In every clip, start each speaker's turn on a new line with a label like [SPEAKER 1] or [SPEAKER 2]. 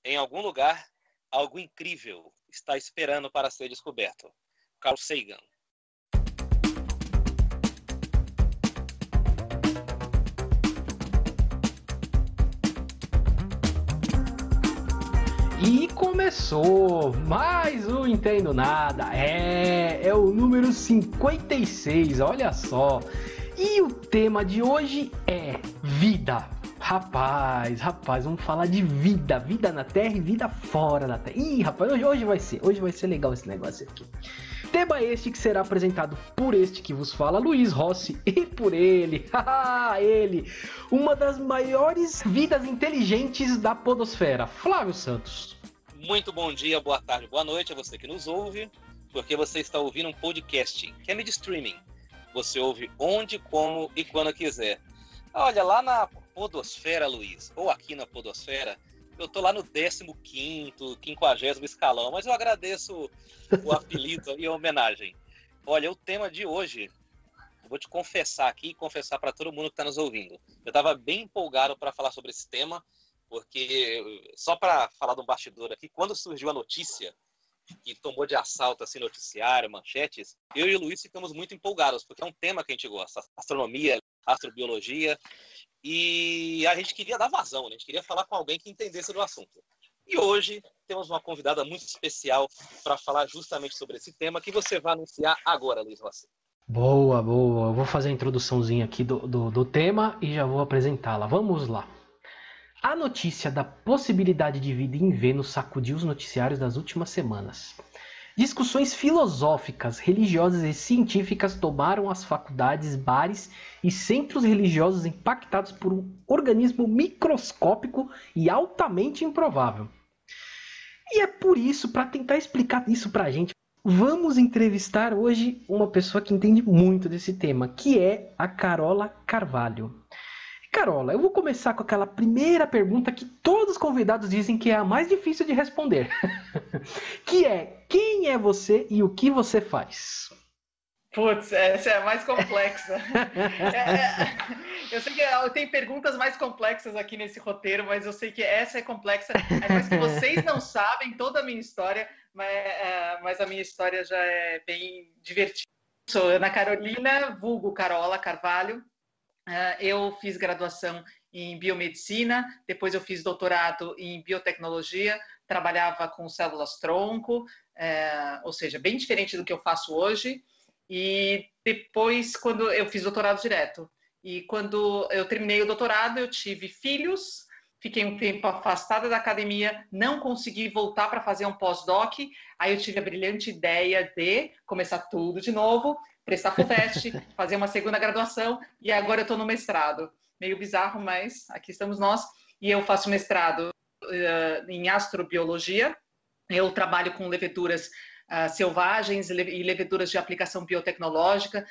[SPEAKER 1] Em algum lugar, algo incrível está esperando para ser descoberto. Carl Sagan.
[SPEAKER 2] E começou mais um Entendo Nada. É o número 56, olha só. E o tema de hoje é vida. Rapaz, vamos falar de vida. Vida na Terra e vida fora da Terra. Ih, rapaz, hoje vai ser legal esse negócio aqui. Tema este que será apresentado por este que vos fala, Luiz Rossi, e por ele, uma das maiores vidas inteligentes da podosfera, Flávio Santos.
[SPEAKER 1] Muito bom dia, boa tarde, boa noite a você que nos ouve, porque você está ouvindo um podcast, que é mídia streaming. Você ouve onde, como e quando quiser. Olha, lá na podosfera, Luiz, ou aqui na podosfera, eu tô lá no 15º, 50º escalão, mas eu agradeço o apelido e a homenagem. Olha, o tema de hoje, eu vou te confessar aqui e confessar para todo mundo que está nos ouvindo. Eu estava bem empolgado para falar sobre esse tema, porque, só para falar de um bastidor aqui, quando surgiu a notícia, que tomou de assalto assim, noticiário, manchetes, eu e o Luiz ficamos muito empolgados, porque é um tema que a gente gosta, astronomia, astrobiologia, e a gente queria dar vazão, né? A gente queria falar com alguém que entendesse do assunto. E hoje temos uma convidada muito especial para falar justamente sobre esse tema, que você vai anunciar agora, Luiz Rossi.
[SPEAKER 2] Boa. Eu vou fazer a introduçãozinha aqui do tema e já vou apresentá-la. Vamos lá. A notícia da possibilidade de vida em Vênus sacudiu os noticiários das últimas semanas. Discussões filosóficas, religiosas e científicas tomaram as faculdades, bares e centros religiosos impactados por um organismo microscópico e altamente improvável. E é por isso, para tentar explicar isso pra gente, vamos entrevistar hoje uma pessoa que entende muito desse tema, que é a Carola Carvalho. Carola, eu vou começar com aquela primeira pergunta que todos os convidados dizem que é a mais difícil de responder. Que é, quem é você e o que você faz?
[SPEAKER 3] Putz, essa é a mais complexa. Eu sei que tem perguntas mais complexas aqui nesse roteiro, mas eu sei que essa é complexa. Mas que vocês não sabem toda a minha história, mas a minha história já é bem divertida. Sou Ana Carolina, vulgo Carola Carvalho. Eu fiz graduação em biomedicina, depois eu fiz doutorado em biotecnologia, trabalhava com células-tronco, ou seja, bem diferente do que eu faço hoje. E depois, quando eu fiz doutorado direto, e quando eu terminei o doutorado, eu tive filhos, fiquei um tempo afastada da academia, não consegui voltar para fazer um pós-doc, aí eu tive a brilhante ideia de começar tudo de novo, prestar FUVEST, fazer uma segunda graduação, e agora eu estou no mestrado. Meio bizarro, mas aqui estamos nós. E eu faço mestrado em astrobiologia. Eu trabalho com leveduras selvagens e leveduras de aplicação biotecnológica,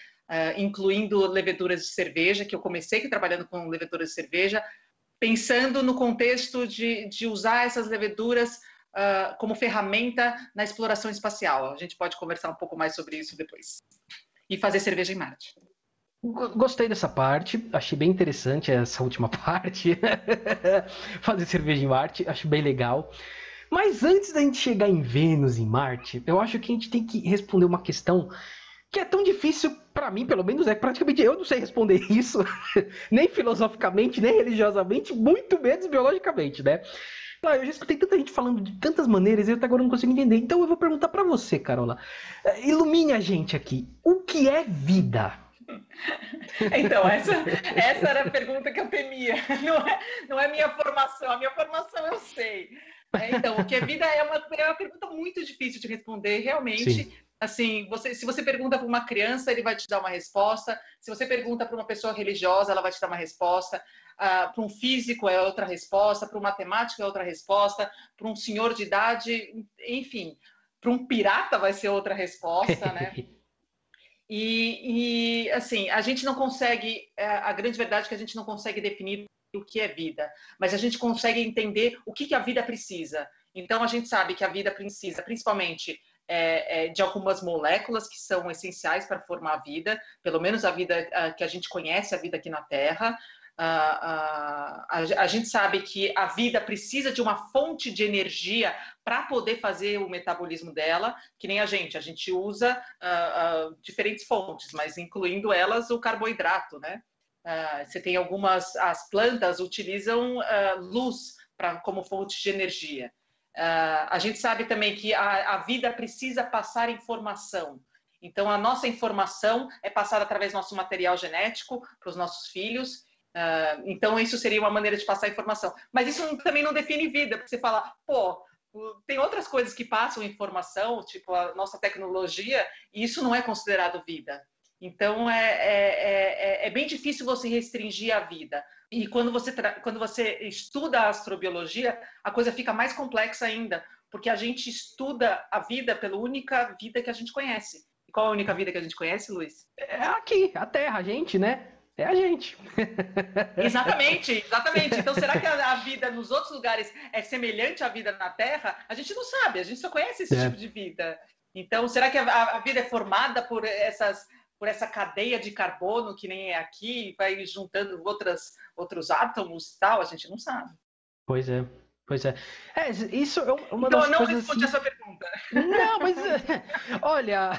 [SPEAKER 3] incluindo leveduras de cerveja, que eu comecei trabalhando com leveduras de cerveja, pensando no contexto de usar essas leveduras como ferramenta na exploração espacial. A gente pode conversar um pouco mais sobre isso depois. E fazer cerveja em Marte.
[SPEAKER 2] Gostei dessa parte, achei bem interessante essa última parte. Fazer cerveja em Marte, acho bem legal. Mas antes da gente chegar em Vênus e Marte, eu acho que a gente tem que responder uma questão que é tão difícil para mim, pelo menos praticamente eu não sei responder isso, nem filosoficamente, nem religiosamente, muito menos biologicamente, né? Eu já escutei tanta gente falando de tantas maneiras e eu até agora não consigo entender. Então eu vou perguntar para você, Carola. Ilumine a gente aqui. O que é vida?
[SPEAKER 3] Então, essa era a pergunta que eu temia. Não é minha formação. A minha formação eu sei. Então, o que é vida é uma pergunta muito difícil de responder, realmente.
[SPEAKER 2] Sim.
[SPEAKER 3] Assim, se você pergunta para uma criança, ele vai te dar uma resposta. Se você pergunta para uma pessoa religiosa, ela vai te dar uma resposta. Para um físico é outra resposta, para um matemático é outra resposta, para um senhor de idade, enfim, para um pirata vai ser outra resposta, né? E assim, a gente não consegue, a grande verdade é que a gente não consegue definir o que é vida, mas a gente consegue entender o que a vida precisa. Então, a gente sabe que a vida precisa, principalmente, de algumas moléculas que são essenciais para formar a vida, pelo menos a vida que a gente conhece, a vida aqui na Terra. A gente sabe que a vida precisa de uma fonte de energia para poder fazer o metabolismo dela, que nem a gente usa diferentes fontes, mas incluindo elas o carboidrato, né? Você tem as plantas utilizam luz como fonte de energia. A gente sabe também que a vida precisa passar informação. Então, a nossa informação é passada através do nosso material genético para os nossos filhos. Então, isso seria uma maneira de passar informação. Mas isso também não define vida, porque você fala, pô, tem outras coisas que passam informação, tipo a nossa tecnologia, e isso não é considerado vida. Então, é bem difícil você restringir a vida. E quando você estuda a astrobiologia, a coisa fica mais complexa ainda, porque a gente estuda a vida pela única vida que a gente conhece. E qual é a única vida que a gente conhece, Luiz?
[SPEAKER 2] É aqui, a Terra, a gente, né? É a gente.
[SPEAKER 3] Exatamente. Então, será que a vida nos outros lugares é semelhante à vida na Terra? A gente não sabe, a gente só conhece esse tipo de vida. Então, será que a vida é formada por essa cadeia de carbono que nem é aqui, vai juntando outros átomos e tal? A gente não sabe.
[SPEAKER 2] Pois é. Isso é uma
[SPEAKER 3] então,
[SPEAKER 2] das
[SPEAKER 3] eu não
[SPEAKER 2] coisas
[SPEAKER 3] respondi
[SPEAKER 2] assim...
[SPEAKER 3] essa pergunta.
[SPEAKER 2] Não, mas olha,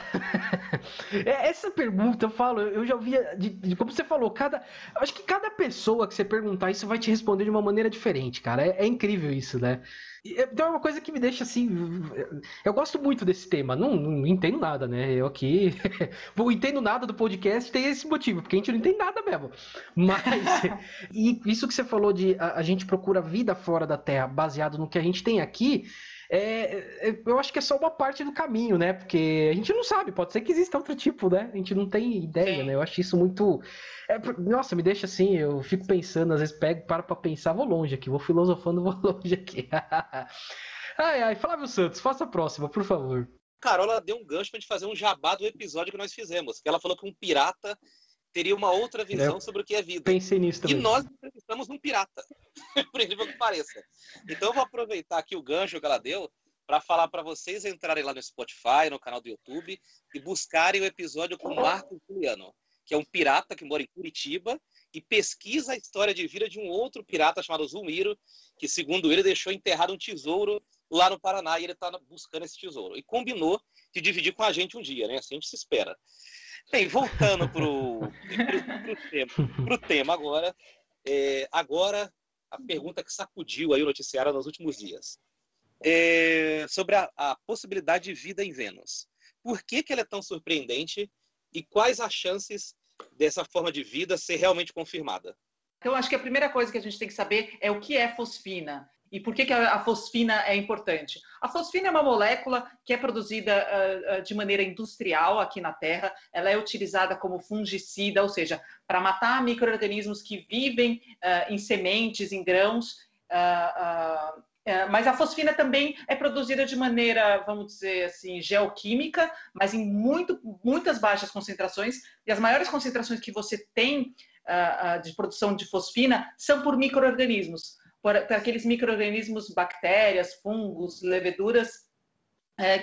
[SPEAKER 2] essa pergunta eu falo, eu já ouvia de como você falou, acho que cada pessoa que você perguntar isso vai te responder de uma maneira diferente, cara. É incrível isso, né? Então é uma coisa que me deixa assim. Eu gosto muito desse tema, não entendo nada, né? Eu aqui não entendo nada do podcast, tem esse motivo, porque a gente não entende nada mesmo. Mas, e isso que você falou de a gente procura vida fora da Terra baseado no que a gente tem aqui. Eu acho que é só uma parte do caminho, né? Porque a gente não sabe, pode ser que exista outro tipo, né? A gente não tem ideia, né? Eu acho isso muito... nossa, me deixa assim, eu fico pensando, às vezes paro pra pensar, vou longe aqui, vou filosofando, vou longe aqui. Ai, Flávio Santos, faça a próxima, por favor.
[SPEAKER 1] Carola deu um gancho pra gente fazer um jabá do episódio que nós fizemos, que ela falou que um pirata teria uma outra visão sobre o que é vida.
[SPEAKER 2] Pensei nisso também.
[SPEAKER 1] E nós entrevistamos um pirata, por incrível que pareça. Então eu vou aproveitar aqui o gancho que ela deu para falar para vocês entrarem lá no Spotify, no canal do YouTube, e buscarem o episódio com o Marcos Juliano, que é um pirata que mora em Curitiba e pesquisa a história de vida de um outro pirata chamado Zulmiro, que, segundo ele, deixou enterrado um tesouro lá no Paraná e ele está buscando esse tesouro. E combinou de dividir com a gente um dia, né? Assim a gente se espera. Bem, voltando pro tema agora. Agora, a pergunta que sacudiu aí o noticiário nos últimos dias. Sobre a possibilidade de vida em Vênus. Por que ela é tão surpreendente e quais as chances dessa forma de vida ser realmente confirmada?
[SPEAKER 3] Então, acho que a primeira coisa que a gente tem que saber é o que é fosfina. E por que a fosfina é importante? A fosfina é uma molécula que é produzida de maneira industrial aqui na Terra. Ela é utilizada como fungicida, ou seja, para matar micro-organismos que vivem em sementes, em grãos. Mas a fosfina também é produzida de maneira, vamos dizer assim, geoquímica, mas em muitas baixas concentrações. E as maiores concentrações que você tem de produção de fosfina são por micro-organismos. Por aqueles micro-organismos, bactérias, fungos, leveduras,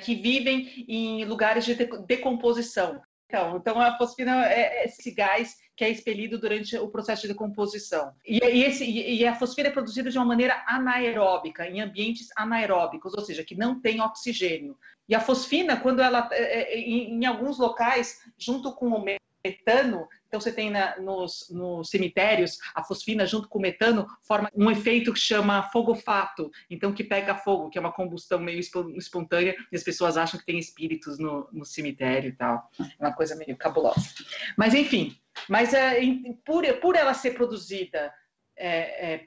[SPEAKER 3] que vivem em lugares de decomposição. Então a fosfina é esse gás que é expelido durante o processo de decomposição. E a fosfina é produzida de uma maneira anaeróbica, em ambientes anaeróbicos, ou seja, que não tem oxigênio. E a fosfina, quando ela, em alguns locais, junto com o metano, então você tem nos cemitérios, a fosfina junto com o metano forma um efeito que chama fogofato, então que pega fogo, que é uma combustão meio espontânea, e as pessoas acham que tem espíritos no cemitério e tal. É uma coisa meio cabulosa. Mas enfim, por ela ser produzida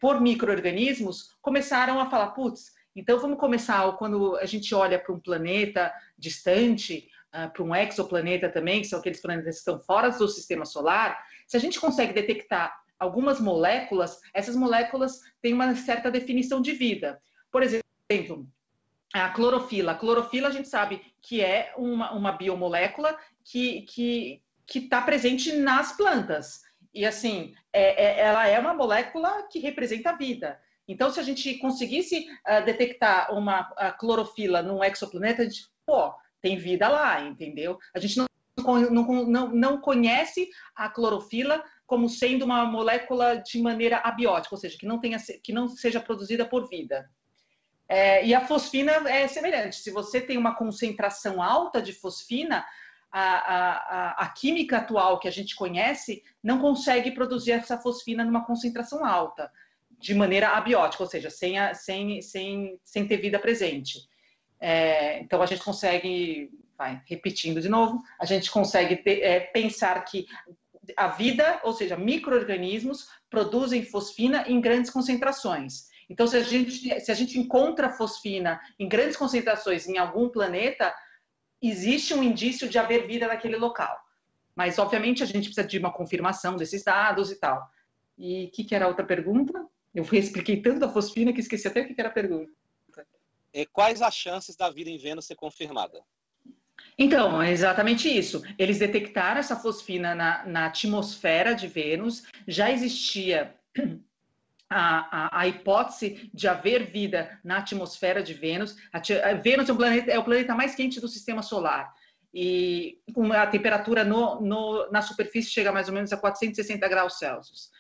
[SPEAKER 3] por micro-organismos, começaram a falar, putz, então vamos começar, quando a gente olha para um planeta distante, para um exoplaneta também, que são aqueles planetas que estão fora do sistema solar, se a gente consegue detectar algumas moléculas, essas moléculas têm uma certa definição de vida. Por exemplo, a clorofila. A clorofila a gente sabe que é uma biomolécula que está presente nas plantas. E assim, ela é uma molécula que representa a vida. Então, se a gente conseguisse detectar uma clorofila num exoplaneta, a gente, tem vida lá, entendeu? A gente não não conhece a clorofila como sendo uma molécula de maneira abiótica, ou seja, que não seja produzida por vida. E a fosfina é semelhante. Se você tem uma concentração alta de fosfina, a química atual que a gente conhece não consegue produzir essa fosfina numa concentração alta, de maneira abiótica, ou seja, sem ter vida presente. Então, a gente consegue, repetindo de novo, a gente consegue pensar que a vida, ou seja, micro-organismos, produzem fosfina em grandes concentrações. Então, se a gente encontra fosfina em grandes concentrações em algum planeta, existe um indício de haver vida naquele local. Mas, obviamente, a gente precisa de uma confirmação desses dados e tal. E o que era a outra pergunta? Eu expliquei tanto a fosfina que esqueci até o que era a pergunta.
[SPEAKER 1] Quais as chances da vida em Vênus ser confirmada?
[SPEAKER 3] Então, é exatamente isso. Eles detectaram essa fosfina na atmosfera de Vênus. Já existia a hipótese de haver vida na atmosfera de Vênus. Vênus é o planeta mais quente do sistema solar. E a temperatura na superfície chega mais ou menos a 460 graus Celsius.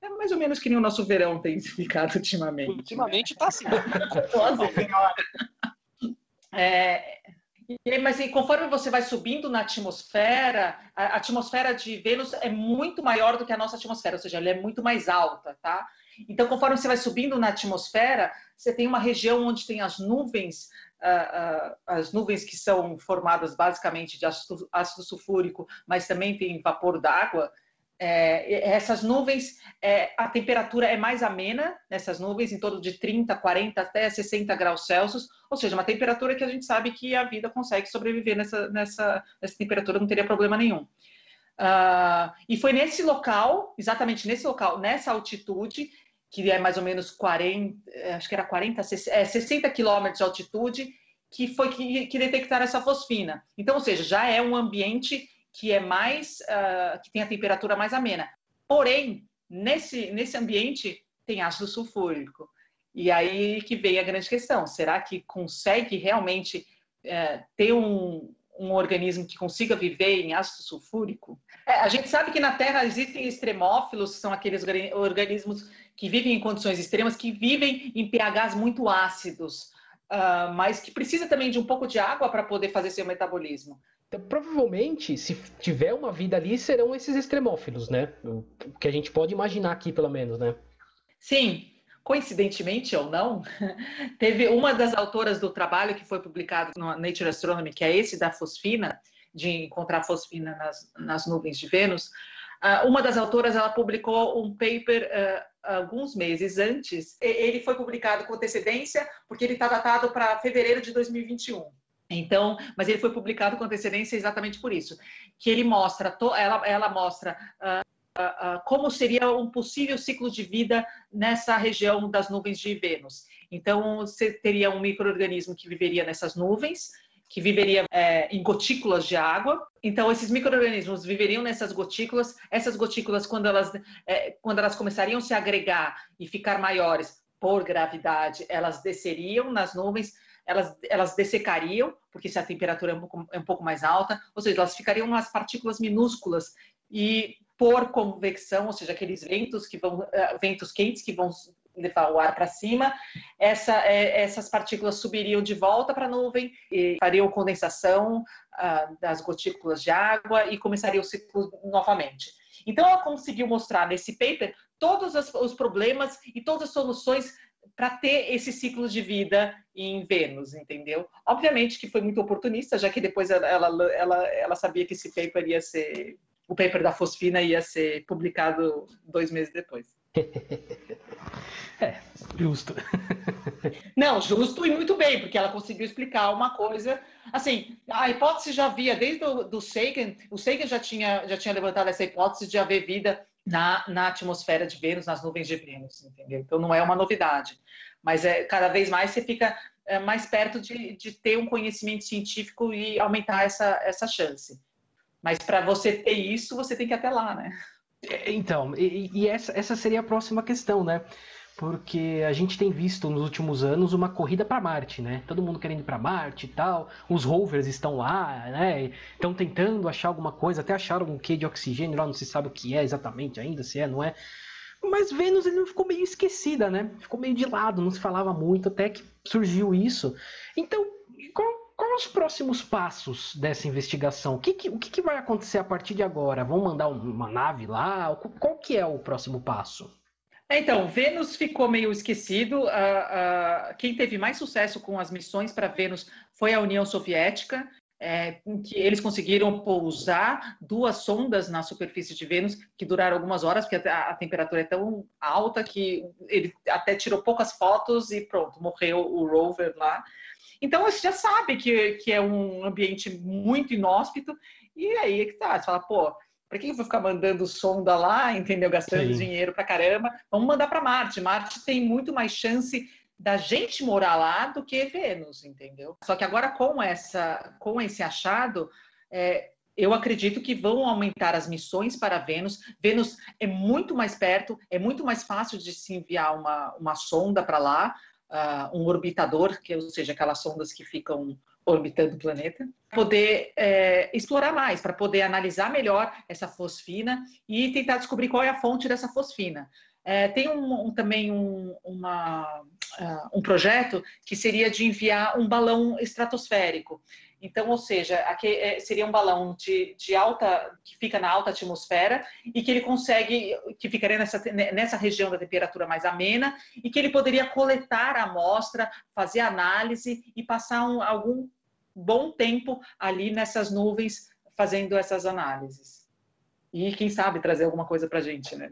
[SPEAKER 3] É mais ou menos que nem o nosso verão tem ficado ultimamente.
[SPEAKER 1] Ultimamente está assim.
[SPEAKER 3] Nossa Senhora! Mas conforme você vai subindo na atmosfera, a atmosfera de Vênus é muito maior do que a nossa atmosfera, ou seja, ela é muito mais alta, tá? Então, conforme você vai subindo na atmosfera, você tem uma região onde tem as nuvens que são formadas basicamente de ácido sulfúrico, mas também tem vapor d'água. Essas nuvens, a temperatura é mais amena nessas nuvens, em torno de 30, 40 até 60 graus Celsius, ou seja, uma temperatura que a gente sabe que a vida consegue sobreviver nessa temperatura, não teria problema nenhum. E foi nesse local, exatamente nesse local, nessa altitude, que é mais ou menos 40, acho que era 60 quilômetros de altitude, que detectaram essa fosfina. Então, ou seja, já é um ambiente que é que tem a temperatura mais amena. Porém, nesse ambiente tem ácido sulfúrico. E aí que vem a grande questão. Será que consegue realmente ter um organismo que consiga viver em ácido sulfúrico? A gente sabe que na Terra existem extremófilos, que são aqueles organismos que vivem em condições extremas, que vivem em pHs muito ácidos, mas que precisa também de um pouco de água para poder fazer seu metabolismo.
[SPEAKER 2] Então, provavelmente, se tiver uma vida ali, serão esses extremófilos, né? O que a gente pode imaginar aqui, pelo menos, né?
[SPEAKER 3] Sim, coincidentemente ou não, teve uma das autoras do trabalho que foi publicado no Nature Astronomy, que é esse da fosfina, de encontrar fosfina nas nuvens de Vênus. Uma das autoras, ela publicou um paper alguns meses antes. Ele foi publicado com antecedência, porque ele está datado para fevereiro de 2021. Então, mas ele foi publicado com antecedência exatamente por isso, que ele mostra, ela mostra como seria um possível ciclo de vida nessa região das nuvens de Vênus. Então, você teria um micro-organismo que viveria nessas nuvens, que viveria em gotículas de água. Então, esses micro-organismos viveriam nessas gotículas. Essas gotículas, quando elas começariam a se agregar e ficar maiores por gravidade, elas desceriam nas nuvens, elas dessecariam, porque se a temperatura é um pouco mais alta, ou seja, elas ficariam umas partículas minúsculas e por convecção, ou seja, aqueles ventos quentes que vão levar o ar para cima, essas partículas subiriam de volta para a nuvem e fariam condensação das gotículas de água e começaria o ciclo novamente. Então, ela conseguiu mostrar nesse paper todos os problemas e todas as soluções para ter esse ciclo de vida em Vênus, entendeu? Obviamente que foi muito oportunista, já que depois ela sabia que esse paper ia ser... O paper da fosfina ia ser publicado 2 meses depois.
[SPEAKER 2] Justo.
[SPEAKER 3] Não, justo e muito bem, porque ela conseguiu explicar uma coisa. Assim, a hipótese já havia desde do Sagan. O Sagan já tinha levantado essa hipótese de haver vida na atmosfera de Vênus, nas nuvens de Vênus, entendeu? Então não é uma novidade. Mas cada vez mais você fica mais perto de ter um conhecimento científico e aumentar essa chance. Mas para você ter isso, você tem que ir até lá, né?
[SPEAKER 2] Então, e essa seria a próxima questão, né? porque a gente tem visto nos últimos anos uma corrida para Marte, né? Todo mundo querendo ir para Marte e tal. Os rovers estão lá, né? Estão tentando achar alguma coisa, até acharam um quê de oxigênio lá, não se sabe o que é exatamente ainda, se é, não é. Mas Vênus ele ficou meio esquecida, né? Ficou meio de lado, não se falava muito, até que surgiu isso. Então, qual os próximos passos dessa investigação? O que vai acontecer a partir de agora? Vão mandar uma nave lá? Qual que é o próximo passo?
[SPEAKER 3] Então, Vênus ficou meio esquecido. Quem teve mais sucesso com as missões para Vênus foi a União Soviética, em que eles conseguiram pousar 2 sondas na superfície de Vênus, que duraram algumas horas, porque a temperatura é tão alta que ele até tirou poucas fotos e pronto, morreu o rover lá. Então, você já sabe que é um ambiente muito inóspito, e aí é que tá, você fala, pô, para que eu vou ficar mandando sonda lá, entendeu? Gastando
[SPEAKER 2] Sim.
[SPEAKER 3] dinheiro pra caramba. Vamos mandar para Marte. Marte tem muito mais chance da gente morar lá do que Vênus, entendeu? Só que agora com esse achado, eu acredito que vão aumentar as missões para Vênus. Vênus é muito mais perto, é muito mais fácil de se enviar uma sonda para lá, um orbitador, ou seja, aquelas sondas que ficam orbitando o planeta, poder explorar mais, para poder analisar melhor essa fosfina e tentar descobrir qual é a fonte dessa fosfina. Tem também um projeto que seria de enviar um balão estratosférico. Então, ou seja, aqui seria um balão de alta, que fica na alta atmosfera e que ele consegue, que ficaria nessa região da temperatura mais amena e que ele poderia coletar a amostra, fazer análise e passar algum bom tempo ali nessas nuvens fazendo essas análises. E quem sabe trazer alguma coisa para a gente, né?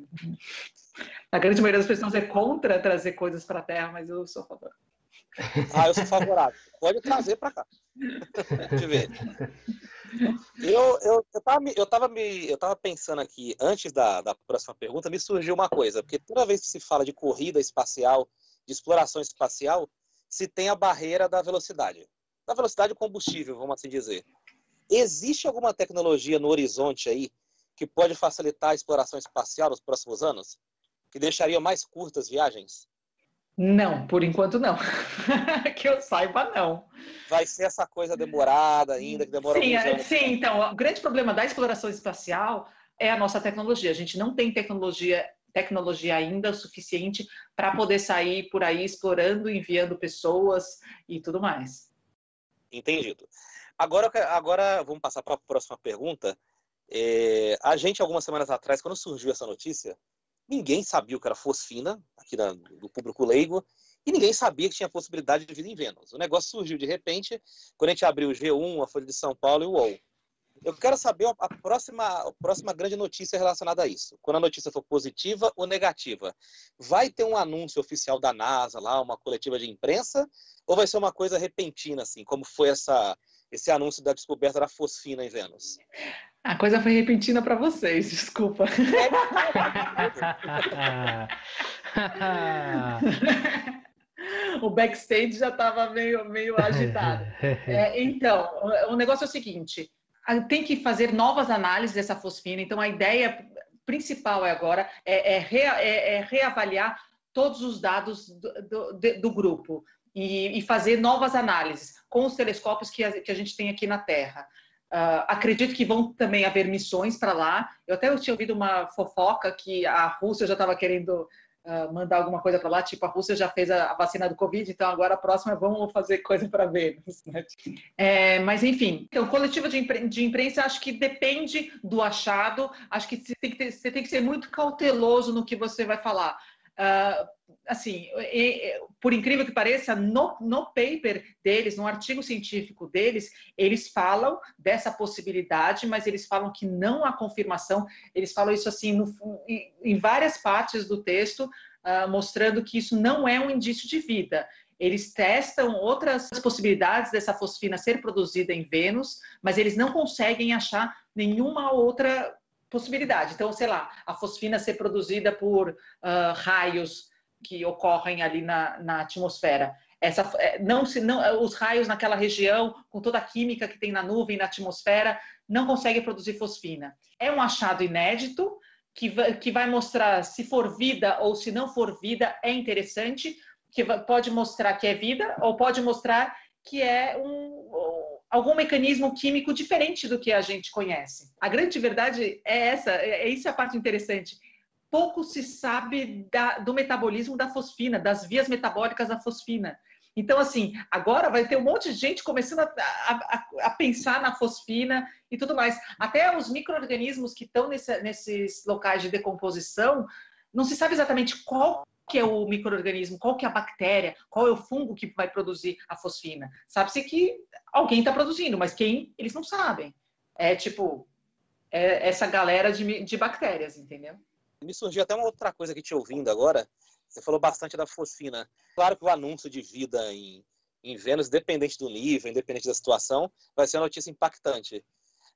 [SPEAKER 3] A grande maioria das pessoas é contra trazer coisas para a Terra, mas eu sou a favor.
[SPEAKER 1] Eu sou favorável. Pode trazer para cá. Deixa eu ver. Eu tava pensando aqui, antes da próxima pergunta, me surgiu uma coisa, porque toda vez que se fala de corrida espacial, de exploração espacial, se tem a barreira da velocidade combustível, vamos assim dizer. Existe alguma tecnologia no horizonte aí que pode facilitar a exploração espacial nos próximos anos? Que deixaria mais curtas viagens?
[SPEAKER 3] Não, por enquanto não. Que eu saiba, não.
[SPEAKER 1] Vai ser essa coisa demorada ainda, que demora alguns anos.
[SPEAKER 3] Sim, então, o grande problema da exploração espacial é a nossa tecnologia. A gente não tem tecnologia ainda suficiente para poder sair por aí explorando, enviando pessoas e tudo mais.
[SPEAKER 1] Entendido. Agora vamos passar para a próxima pergunta. A gente, algumas semanas atrás, quando surgiu essa notícia, ninguém sabia o que era fosfina, aqui do público leigo, e ninguém sabia que tinha possibilidade de vida em Vênus. O negócio surgiu de repente, quando a gente abriu o G1, a Folha de São Paulo e o UOL. Eu quero saber a próxima grande notícia relacionada a isso. Quando a notícia for positiva ou negativa. Vai ter um anúncio oficial da NASA lá, uma coletiva de imprensa, ou vai ser uma coisa repentina, assim, como foi esse anúncio da descoberta da fosfina em Vênus?
[SPEAKER 3] A coisa foi repentina para vocês, desculpa. O backstage já estava meio agitado. Então, o negócio é o seguinte, tem que fazer novas análises dessa fosfina, então a ideia principal agora é reavaliar todos os dados do grupo e fazer novas análises com os telescópios que a gente tem aqui na Terra. Acredito que vão também haver missões para lá. Eu até tinha ouvido uma fofoca que a Rússia já estava querendo mandar alguma coisa para lá, tipo, a Rússia já fez a vacina do Covid, então agora a próxima vamos fazer coisa para Vênus. Né? Mas, enfim, então, coletiva de imprensa, acho que depende do achado, acho que você tem que ser muito cauteloso no que você vai falar. Assim, por incrível que pareça, no paper deles, no artigo científico deles, eles falam dessa possibilidade, mas eles falam que não há confirmação. Eles falam isso assim em várias partes do texto, mostrando que isso não é um indício de vida. Eles testam outras possibilidades dessa fosfina ser produzida em Vênus, mas eles não conseguem achar nenhuma outra possibilidade. Então, sei lá, a fosfina ser produzida por raios que ocorrem ali na atmosfera. Os raios naquela região, com toda a química que tem na nuvem, na atmosfera, não conseguem produzir fosfina. É um achado inédito que vai mostrar se for vida ou se não for vida é interessante, pode mostrar que é vida ou pode mostrar que é algum mecanismo químico diferente do que a gente conhece. A grande verdade é essa, isso é a parte interessante. Pouco se sabe do metabolismo da fosfina, das vias metabólicas da fosfina. Então, assim, agora vai ter um monte de gente começando a pensar na fosfina e tudo mais. Até os micro-organismos que estão nesses locais de decomposição, não se sabe exatamente qual que é o micro-organismo, qual que é a bactéria, qual é o fungo que vai produzir a fosfina. Sabe-se que alguém está produzindo, mas quem, eles não sabem. É tipo, essa galera de bactérias, entendeu?
[SPEAKER 1] Me surgiu até uma outra coisa que te ouvindo agora. Você falou bastante da fosfina. Claro que o anúncio de vida em Vênus, independente do nível, independente da situação, vai ser uma notícia impactante.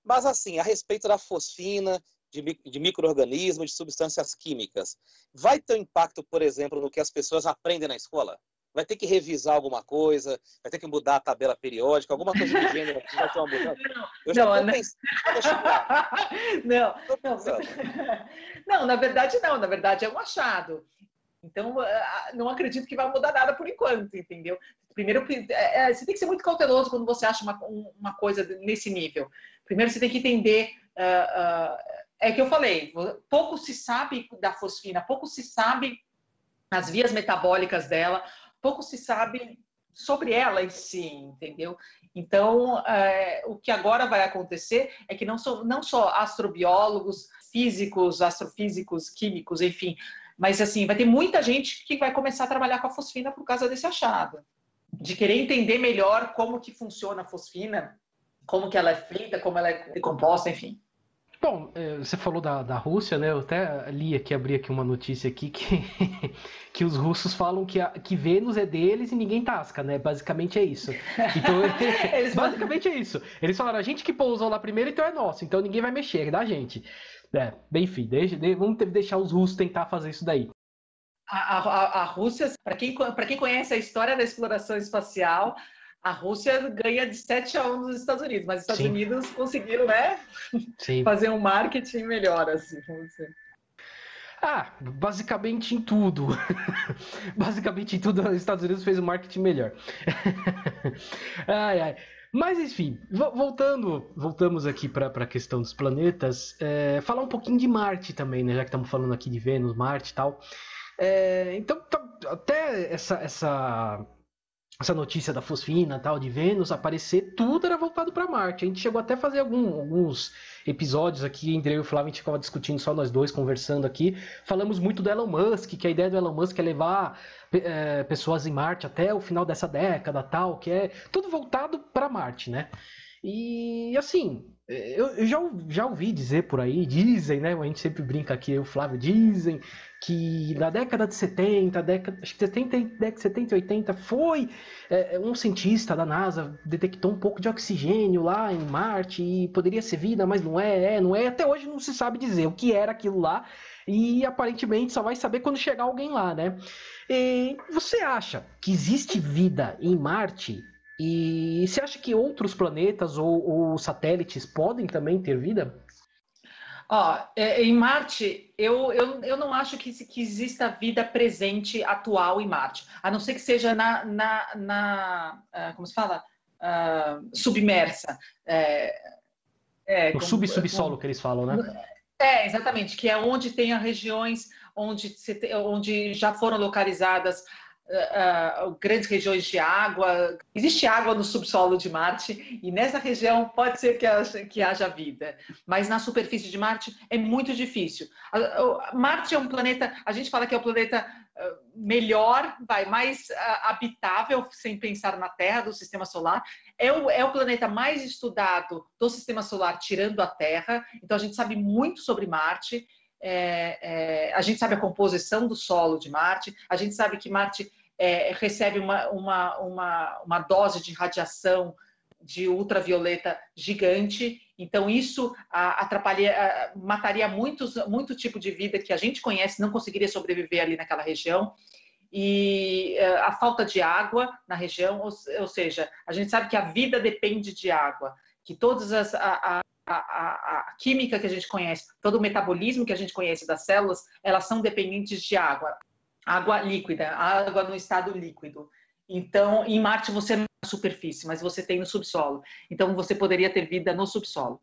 [SPEAKER 1] Mas, assim, a respeito da fosfina, de micro-organismos, de substâncias químicas, vai ter um impacto, por exemplo, no que as pessoas aprendem na escola? Vai ter que revisar alguma coisa, vai ter que mudar a tabela periódica, alguma coisa do gênero, vai ter uma mudança? Eu já estou pensando.
[SPEAKER 3] Não, na verdade não, na verdade é um achado. Então, não acredito que vai mudar nada por enquanto, entendeu? Primeiro, você tem que ser muito cauteloso quando você acha uma coisa nesse nível. Primeiro, você tem que entender... é que eu falei, pouco se sabe da fosfina, pouco se sabe as vias metabólicas dela, pouco se sabe sobre ela em si, entendeu? Então, o que agora vai acontecer é que não só astrobiólogos, físicos, astrofísicos, químicos, enfim, mas assim, vai ter muita gente que vai começar a trabalhar com a fosfina por causa desse achado. De querer entender melhor como que funciona a fosfina, como que ela é feita, como ela é composta, enfim.
[SPEAKER 2] Bom, você falou da Rússia, né? Eu até li aqui, abri aqui uma notícia aqui que os russos falam que Vênus é deles e ninguém tasca, né? Basicamente é isso. Então, basicamente é isso. Eles falaram, a gente que pousou lá primeiro, então é nosso. Então ninguém vai mexer, é da gente. Bem, enfim, vamos deixar os russos tentar fazer isso daí.
[SPEAKER 3] A Rússia, para quem conhece a história da exploração espacial, a Rússia ganha de 7-1 nos Estados Unidos, mas os Estados
[SPEAKER 2] Sim.
[SPEAKER 3] Unidos conseguiram, né,
[SPEAKER 2] Sim.
[SPEAKER 3] fazer um marketing melhor, assim, vamos dizer.
[SPEAKER 2] Basicamente em tudo. Basicamente em tudo, os Estados Unidos fez um marketing melhor. Ai, ai. Mas, enfim, voltamos aqui para a questão dos planetas. Falar um pouquinho de Marte também, né? Já que estamos falando aqui de Vênus, Marte e tal. Então, até essa notícia da fosfina, tal, de Vênus aparecer, tudo era voltado para Marte. A gente chegou até a fazer alguns episódios aqui, entre eu e o Flávio, a gente ficava discutindo só nós dois, conversando aqui. Falamos muito do Elon Musk, que a ideia do Elon Musk é levar pessoas em Marte até o final dessa década, tal, que é tudo voltado para Marte, né? E, assim, eu já ouvi dizer por aí, dizem, né? A gente sempre brinca aqui, eu e o Flávio, dizem que na década de 70, acho que 70 e 80, foi um cientista da NASA, detectou um pouco de oxigênio lá em Marte e poderia ser vida, mas não é. Até hoje não se sabe dizer o que era aquilo lá e aparentemente só vai saber quando chegar alguém lá, né? E você acha que existe vida em Marte? E você acha que outros planetas ou satélites podem também ter vida?
[SPEAKER 3] Em Marte, eu não acho que exista vida presente atual em Marte, a não ser que seja como se fala? Submersa.
[SPEAKER 2] No subsolo que eles falam, né?
[SPEAKER 3] Exatamente, que é onde tem as regiões onde já foram localizadas grandes regiões de água. Existe água no subsolo de Marte e nessa região pode ser que haja vida, mas na superfície de Marte é muito difícil. Marte é um planeta, a gente fala que é o planeta melhor, mais habitável, sem pensar na Terra, do Sistema Solar. É o planeta mais estudado do Sistema Solar, tirando a Terra. Então a gente sabe muito sobre Marte. A gente sabe a composição do solo de Marte, a gente sabe que Marte recebe uma dose de radiação de ultravioleta gigante, então isso mataria muito tipo de vida que a gente conhece, não conseguiria sobreviver ali naquela região. E a falta de água na região, ou seja, a gente sabe que a vida depende de água, que todas a química que a gente conhece, todo o metabolismo que a gente conhece das células, elas são dependentes de água líquida, água no estado líquido. Então, em Marte você não tem na superfície, mas você tem no subsolo. Então, você poderia ter vida no subsolo.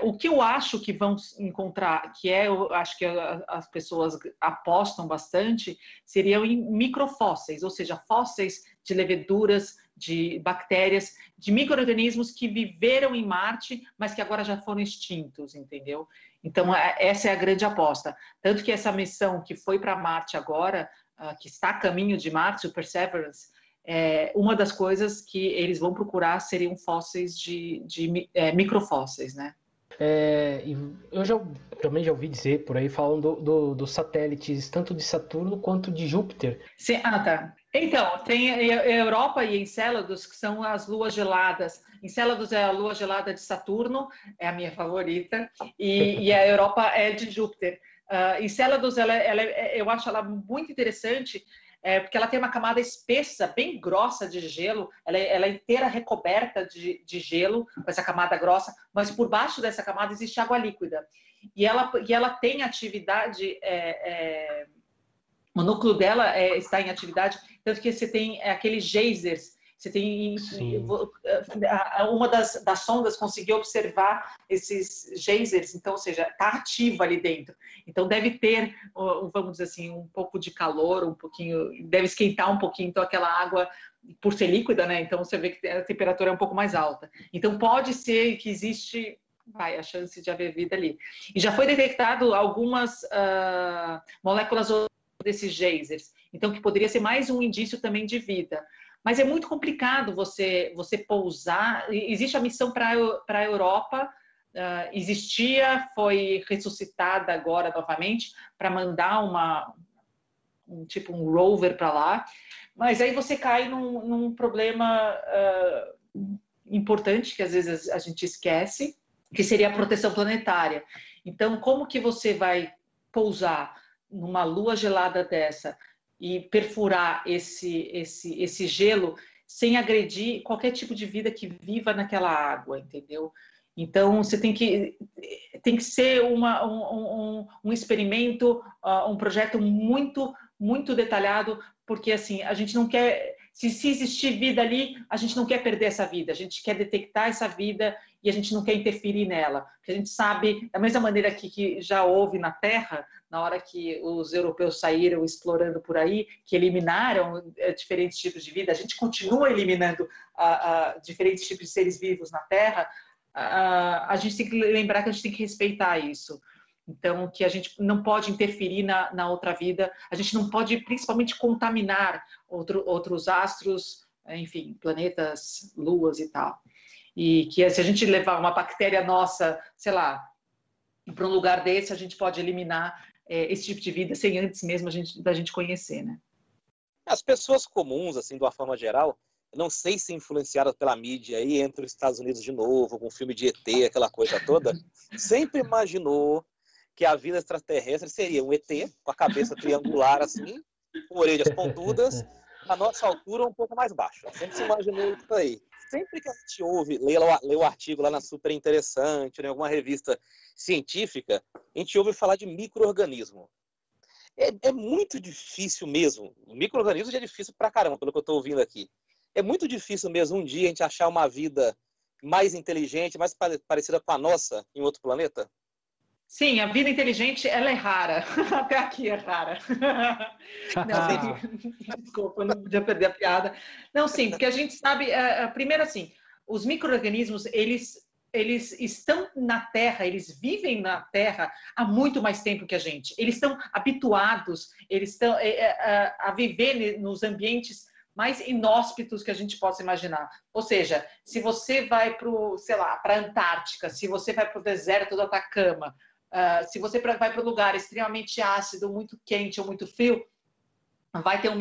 [SPEAKER 3] O que eu acho que vão encontrar, eu acho que as pessoas apostam bastante, seriam em microfósseis, ou seja, fósseis de leveduras, de bactérias, de micro-organismos que viveram em Marte, mas que agora já foram extintos, entendeu? Então, essa é a grande aposta. Tanto que essa missão que foi para Marte agora, que está a caminho de Marte, o Perseverance, uma das coisas que eles vão procurar seriam fósseis de microfósseis, né?
[SPEAKER 2] Eu também já ouvi dizer por aí, falando dos satélites, tanto de Saturno quanto de Júpiter.
[SPEAKER 3] Sim, tá. Então, tem a Europa e Encélados, que são as luas geladas. Encélados é a lua gelada de Saturno, é a minha favorita, e a Europa é de Júpiter. Encélados, eu acho ela muito interessante, porque ela tem uma camada espessa, bem grossa de gelo, ela é inteira recoberta de gelo, com essa camada grossa, mas por baixo dessa camada existe água líquida. E ela tem atividade, o núcleo dela está em atividade, tanto que você tem aqueles geysers, você tem uma das sondas conseguiu observar esses geysers, então, ou seja, está ativa ali dentro. Então deve ter, vamos dizer assim, um pouco de calor, um pouquinho, deve esquentar um pouquinho, então aquela água, por ser líquida, né? Então você vê que a temperatura é um pouco mais alta. Então pode ser que existe a chance de haver vida ali. E já foi detectado algumas moléculas desses geysers, então que poderia ser mais um indício também de vida. Mas é muito complicado você pousar. Existe a missão para a Europa, existia, foi ressuscitada agora novamente para mandar um rover para lá. Mas aí você cai num problema importante que às vezes a gente esquece, que seria a proteção planetária. Então, como que você vai pousar numa lua gelada dessa e perfurar esse gelo sem agredir qualquer tipo de vida que viva naquela água, entendeu? Então, você tem que ser um experimento, um projeto muito, muito detalhado, porque assim, a gente não quer, se existir vida ali, a gente não quer perder essa vida, a gente quer detectar essa vida e a gente não quer interferir nela, porque a gente sabe, da mesma maneira que já houve na Terra, na hora que os europeus saíram explorando por aí, que eliminaram diferentes tipos de vida, a gente continua eliminando diferentes tipos de seres vivos na Terra, a gente tem que lembrar que a gente tem que respeitar isso. Então, que a gente não pode interferir na outra vida, a gente não pode, principalmente, contaminar outros astros, enfim, planetas, luas e tal. E que se a gente levar uma bactéria nossa, sei lá, para um lugar desse, a gente pode eliminar esse tipo de vida sem antes mesmo da gente conhecer, né?
[SPEAKER 1] As pessoas comuns, assim, de uma forma geral, não sei se influenciadas pela mídia aí, entre os Estados Unidos de novo, com o filme de ET, aquela coisa toda, sempre imaginou que a vida extraterrestre seria um ET, com a cabeça triangular assim, com orelhas pontudas, a nossa altura um pouco mais baixa. Sempre se imaginou isso aí. Sempre que a gente lê o artigo lá na Super Interessante, em alguma revista científica, a gente ouve falar de micro-organismo. É muito difícil mesmo. O micro-organismo já é difícil pra caramba, pelo que eu estou ouvindo aqui. É muito difícil mesmo um dia a gente achar uma vida mais inteligente, mais parecida com a nossa em outro planeta?
[SPEAKER 3] Sim, a vida inteligente, ela é rara. Até aqui é rara. Não, desculpa, não podia perder a piada. Não, sim, porque a gente sabe, primeiro assim, os micro-organismos, eles estão na Terra, eles vivem na Terra há muito mais tempo que a gente. Eles estão habituados, eles estão a viver nos ambientes mais inóspitos que a gente possa imaginar. Ou seja, se você vai para a Antártica, se você vai para o deserto do Atacama, se você vai para um lugar extremamente ácido, muito quente ou muito frio, vai ter um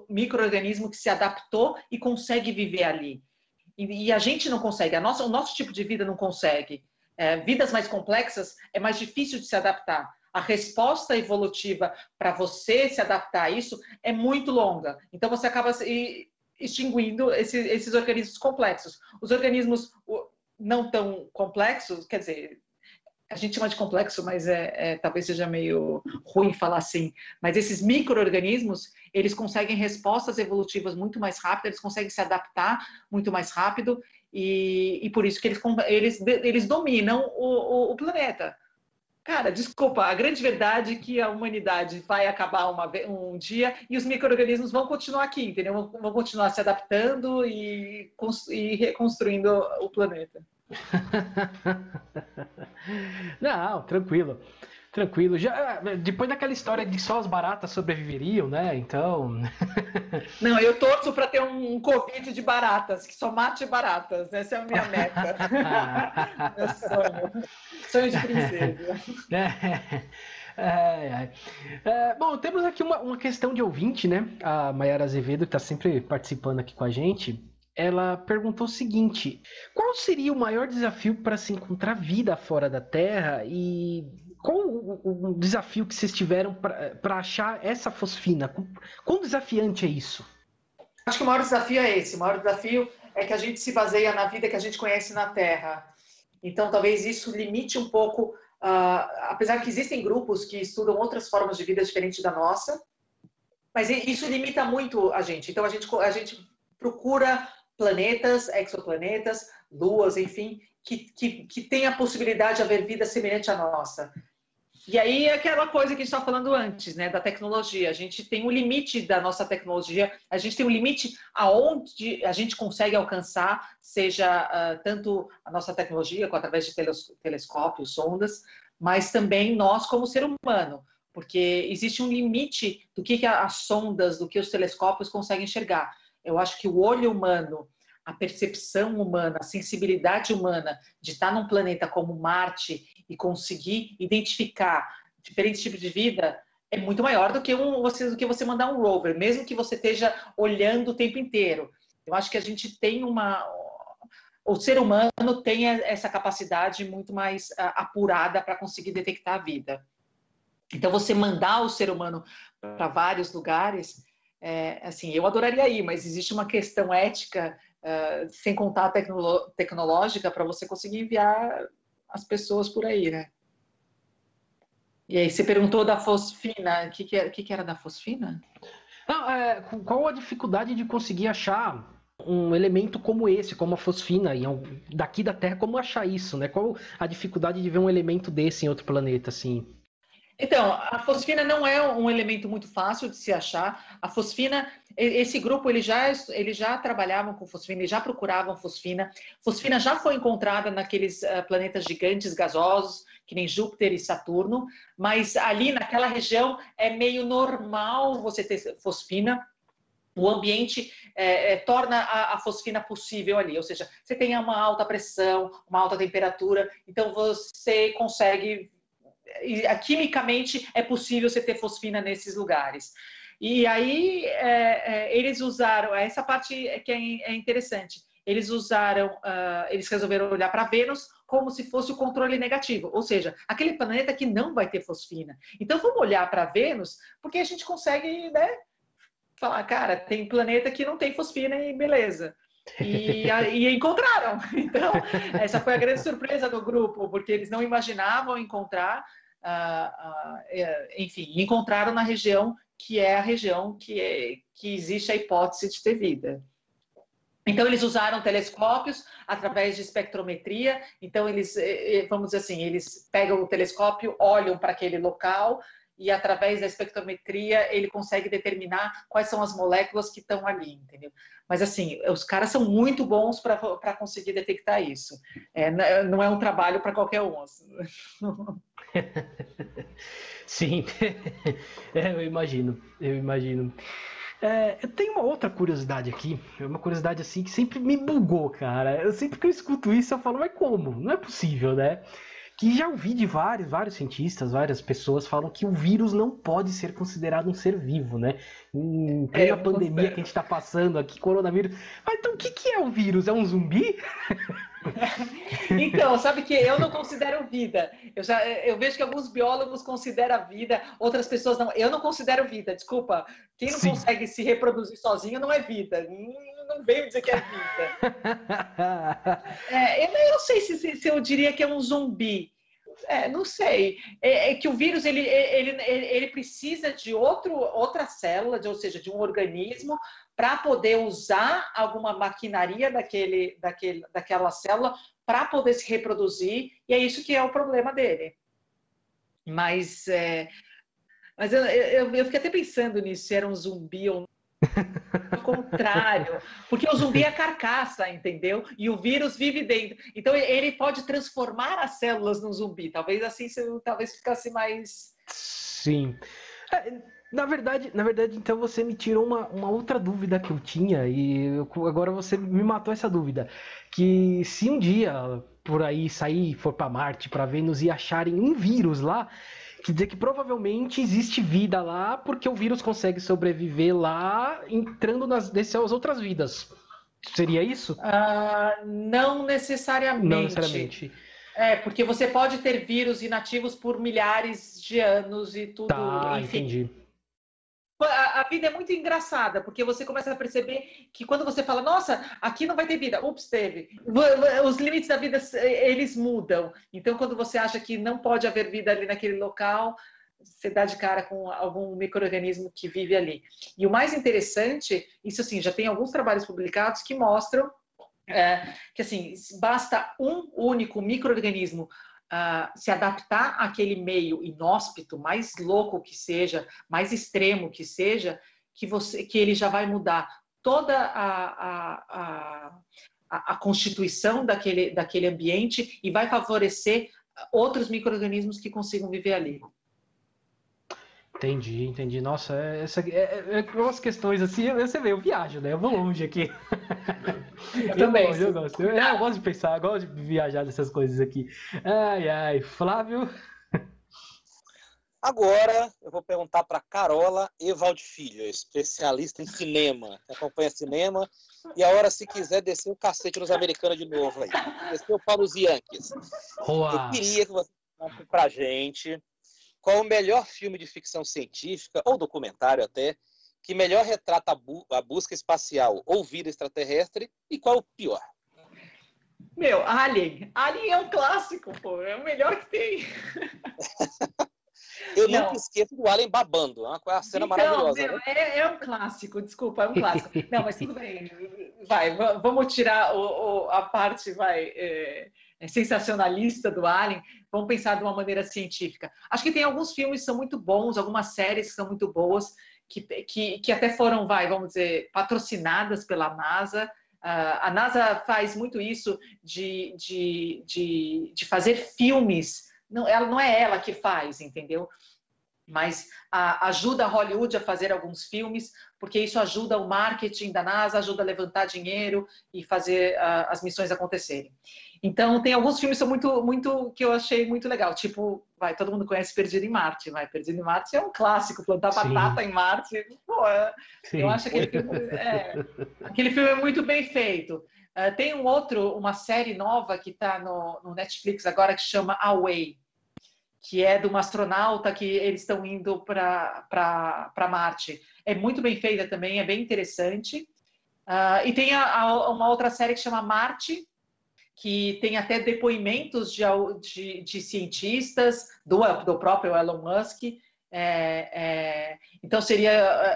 [SPEAKER 3] micro-organismo que se adaptou e consegue viver ali. E a gente não consegue, o nosso tipo de vida não consegue. Vidas mais complexas é mais difícil de se adaptar. A resposta evolutiva para você se adaptar a isso é muito longa. Então você acaba extinguindo esses organismos complexos. Os organismos não tão complexos, quer dizer, a gente chama de complexo, mas talvez seja meio ruim falar assim, mas esses micro-organismos, eles conseguem respostas evolutivas muito mais rápidas, eles conseguem se adaptar muito mais rápido, e por isso que eles dominam o planeta. Cara, desculpa, a grande verdade é que a humanidade vai acabar um dia e os micro-organismos vão continuar aqui, entendeu? Vão continuar se adaptando e reconstruindo o planeta.
[SPEAKER 2] Não, tranquilo. Tranquilo. Já, depois daquela história de só as baratas sobreviveriam, né? Então.
[SPEAKER 3] Não, eu torço para ter um Covid de baratas, que só mate baratas. Essa é a minha meta. Meu sonho. Sonho de princesa.
[SPEAKER 2] Bom, temos aqui uma questão de ouvinte, né? A Mayara Azevedo, que está sempre participando aqui com a gente. Ela perguntou o seguinte: qual seria o maior desafio para se encontrar vida fora da Terra e qual o desafio que vocês tiveram para achar essa fosfina? Quão desafiante é isso?
[SPEAKER 3] Acho que o maior desafio é esse. O maior desafio é que a gente se baseia na vida que a gente conhece na Terra. Então, talvez isso limite um pouco, apesar que existem grupos que estudam outras formas de vida diferentes da nossa, mas isso limita muito a gente. Então, a gente procura planetas, exoplanetas, luas, enfim, que tem a possibilidade de haver vida semelhante à nossa. E aí é aquela coisa que a gente estava falando antes, né, da tecnologia. A gente tem um limite da nossa tecnologia, a gente tem um limite aonde a gente consegue alcançar, seja tanto a nossa tecnologia, através de telescópios, sondas, mas também nós como ser humano, porque existe um limite do que as sondas, do que os telescópios conseguem enxergar. Eu acho que o olho humano, a percepção humana, a sensibilidade humana de estar num planeta como Marte e conseguir identificar diferentes tipos de vida é muito maior do que você mandar um rover, mesmo que você esteja olhando o tempo inteiro. Eu acho que a gente tem o ser humano tem essa capacidade muito mais apurada para conseguir detectar a vida. Então, você mandar o ser humano para vários lugares, assim, eu adoraria ir, mas existe uma questão ética, sem contar a tecnológica, para você conseguir enviar as pessoas por aí, né? E aí, você perguntou da fosfina, o que era da fosfina?
[SPEAKER 2] Não, qual a dificuldade de conseguir achar um elemento como esse, como a fosfina, daqui da Terra, como achar isso, né? Qual a dificuldade de ver um elemento desse em outro planeta, assim?
[SPEAKER 3] Então, a fosfina não é um elemento muito fácil de se achar. A fosfina, esse grupo, eles já trabalhavam com fosfina, eles já procuravam fosfina. Fosfina já foi encontrada naqueles planetas gigantes gasosos, que nem Júpiter e Saturno, mas ali naquela região é meio normal você ter fosfina. O ambiente torna a fosfina possível ali, ou seja, você tem uma alta pressão, uma alta temperatura, então você consegue... quimicamente é possível você ter fosfina nesses lugares. E aí eles usaram, essa parte que é interessante, eles resolveram olhar para Vênus como se fosse o controle negativo, ou seja, aquele planeta que não vai ter fosfina. Então vamos olhar para Vênus, porque a gente consegue, né, falar, cara, tem planeta que não tem fosfina e beleza. E encontraram. Então, essa foi a grande surpresa do grupo, porque eles não imaginavam encontrar, enfim, encontraram na região que é a região que existe a hipótese de ter vida. Então, eles usaram telescópios através de espectrometria. Então, vamos dizer assim, eles pegam o telescópio, olham para aquele local e, através da espectrometria, ele consegue determinar quais são as moléculas que estão ali, entendeu? Mas, assim, os caras são muito bons para conseguir detectar isso. Não é um trabalho para qualquer um.
[SPEAKER 2] Sim, eu imagino. Eu tenho uma outra curiosidade aqui, uma curiosidade assim que sempre me bugou, cara. Sempre que eu escuto isso, eu falo, mas como? Não é possível, né? Que já ouvi de vários cientistas, várias pessoas falam que o vírus não pode ser considerado um ser vivo, né? Em plena pandemia que a gente está passando aqui, coronavírus. Mas então o que é o vírus? É um zumbi?
[SPEAKER 3] Então, sabe que eu não considero vida. Eu vejo que alguns biólogos consideram a vida, outras pessoas não. Eu não considero vida, desculpa. Quem não consegue se reproduzir sozinho não é vida. não veio dizer que é vida. Eu não sei se eu diria que é um zumbi. Não sei. É que o vírus ele precisa de outra célula, ou seja, de um organismo, para poder usar alguma maquinaria daquela célula para poder se reproduzir, e é isso que é o problema dele. Mas eu fiquei até pensando nisso, se era um zumbi ou ao contrário, porque o zumbi é a carcaça, entendeu? E o vírus vive dentro. Então ele pode transformar as células no zumbi. Talvez assim, talvez ficasse mais...
[SPEAKER 2] Sim. Na verdade, então você me tirou uma outra dúvida que eu tinha e agora você me matou essa dúvida. Que se um dia por aí for para Marte, para Vênus e acharem um vírus lá, quer dizer que provavelmente existe vida lá porque o vírus consegue sobreviver lá entrando nessas outras vidas. Seria isso?
[SPEAKER 3] Não necessariamente.
[SPEAKER 2] Não necessariamente.
[SPEAKER 3] Porque você pode ter vírus inativos por milhares de anos e tudo,
[SPEAKER 2] Tá,
[SPEAKER 3] enfim.
[SPEAKER 2] entendi.
[SPEAKER 3] A vida é muito engraçada, porque você começa a perceber que quando você fala, nossa, aqui não vai ter vida, ups, teve. Os limites da vida, eles mudam. Então, quando você acha que não pode haver vida ali naquele local, você dá de cara com algum micro-organismo que vive ali. E o mais interessante, isso assim, já tem alguns trabalhos publicados que mostram que assim, basta um único micro-organismo se adaptar àquele meio inóspito, mais louco que seja, mais extremo que seja, que ele já vai mudar toda a constituição daquele ambiente e vai favorecer outros micro-organismos que consigam viver ali.
[SPEAKER 2] Entendi. Nossa, umas questões assim, você vê, eu viajo, né? Eu vou longe aqui.
[SPEAKER 3] Eu também.
[SPEAKER 2] Eu gosto. Eu gosto de pensar, eu gosto de viajar dessas coisas aqui. Ai, Flávio.
[SPEAKER 1] Agora eu vou perguntar para Carola Evaldo Filho, especialista em cinema, que acompanha cinema, e a hora, se quiser, descer o cacete nos americanos de novo aí. Descer o pau nos Yankees. Eu queria que você falasse pra gente qual o melhor filme de ficção científica, ou documentário até, que melhor retrata a busca espacial ou vida extraterrestre, e qual o pior?
[SPEAKER 3] Meu, Alien. Alien é um clássico, pô. É o melhor que tem.
[SPEAKER 1] Eu nunca esqueço do Alien babando. É uma cena maravilhosa.
[SPEAKER 3] Meu, né? É um clássico, desculpa, é um clássico. Não, mas tudo bem. Vai, vamos tirar a parte sensacionalista do Alien. Vamos pensar de uma maneira científica. Acho que tem alguns filmes que são muito bons, algumas séries que são muito boas, que até foram, vamos dizer, patrocinadas pela NASA. A NASA faz muito isso de fazer filmes. Não é ela que faz, entendeu? Mas ajuda a Hollywood a fazer alguns filmes, porque isso ajuda o marketing da NASA, ajuda a levantar dinheiro e fazer as missões acontecerem. Então, tem alguns filmes que são muito que eu achei muito legal. Tipo, todo mundo conhece Perdido em Marte. Perdido em Marte é um clássico, plantar batata em Marte. Pô, eu acho que aquele filme é muito bem feito. Tem uma série nova que está no Netflix agora que chama Away, que é de uma astronauta que eles estão indo para Marte. É muito bem feita também, é bem interessante. E tem uma outra série que chama Marte, que tem até depoimentos de cientistas, do próprio Elon Musk. Então,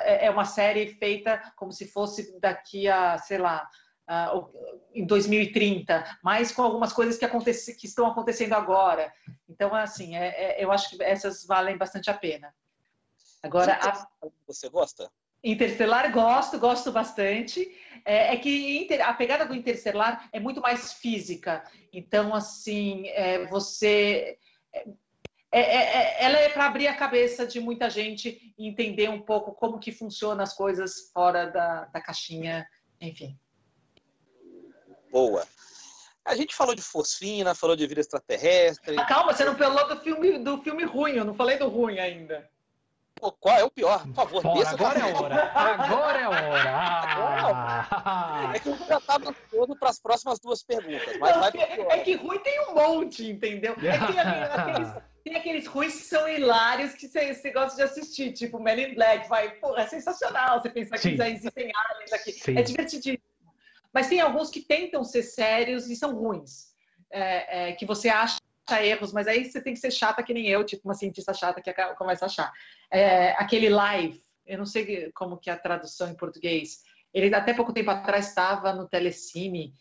[SPEAKER 3] é uma série feita como se fosse daqui a, sei lá, em 2030, mas com algumas coisas que estão acontecendo agora. Então, assim, eu acho que essas valem bastante a pena. Agora,
[SPEAKER 1] você gosta?
[SPEAKER 3] Interestelar, gosto bastante. É que a pegada do Interestelar é muito mais física. Então, assim, ela é para abrir a cabeça de muita gente e entender um pouco como que funcionam as coisas fora da caixinha, enfim.
[SPEAKER 1] Boa. A gente falou de fosfina, falou de vida extraterrestre.
[SPEAKER 3] Calma, você não falou do filme ruim, eu não falei do ruim ainda.
[SPEAKER 1] Pô, qual é o pior? Por favor,
[SPEAKER 2] agora é a hora. Agora é a hora.
[SPEAKER 1] É que eu já estava todo para as próximas duas perguntas. Mas
[SPEAKER 3] é que ruim tem um monte, entendeu? Tem aqueles ruins que são hilários que você gosta de assistir, tipo Men in Black. É sensacional você pensar que já existem aliens aqui. Sim. É divertidíssimo. Mas tem alguns que tentam ser sérios e são ruins. Que você acha erros, mas aí você tem que ser chata que nem eu, tipo uma cientista chata que começa a achar. Aquele live, eu não sei como que é a tradução em português, ele até pouco tempo atrás estava no Telecine,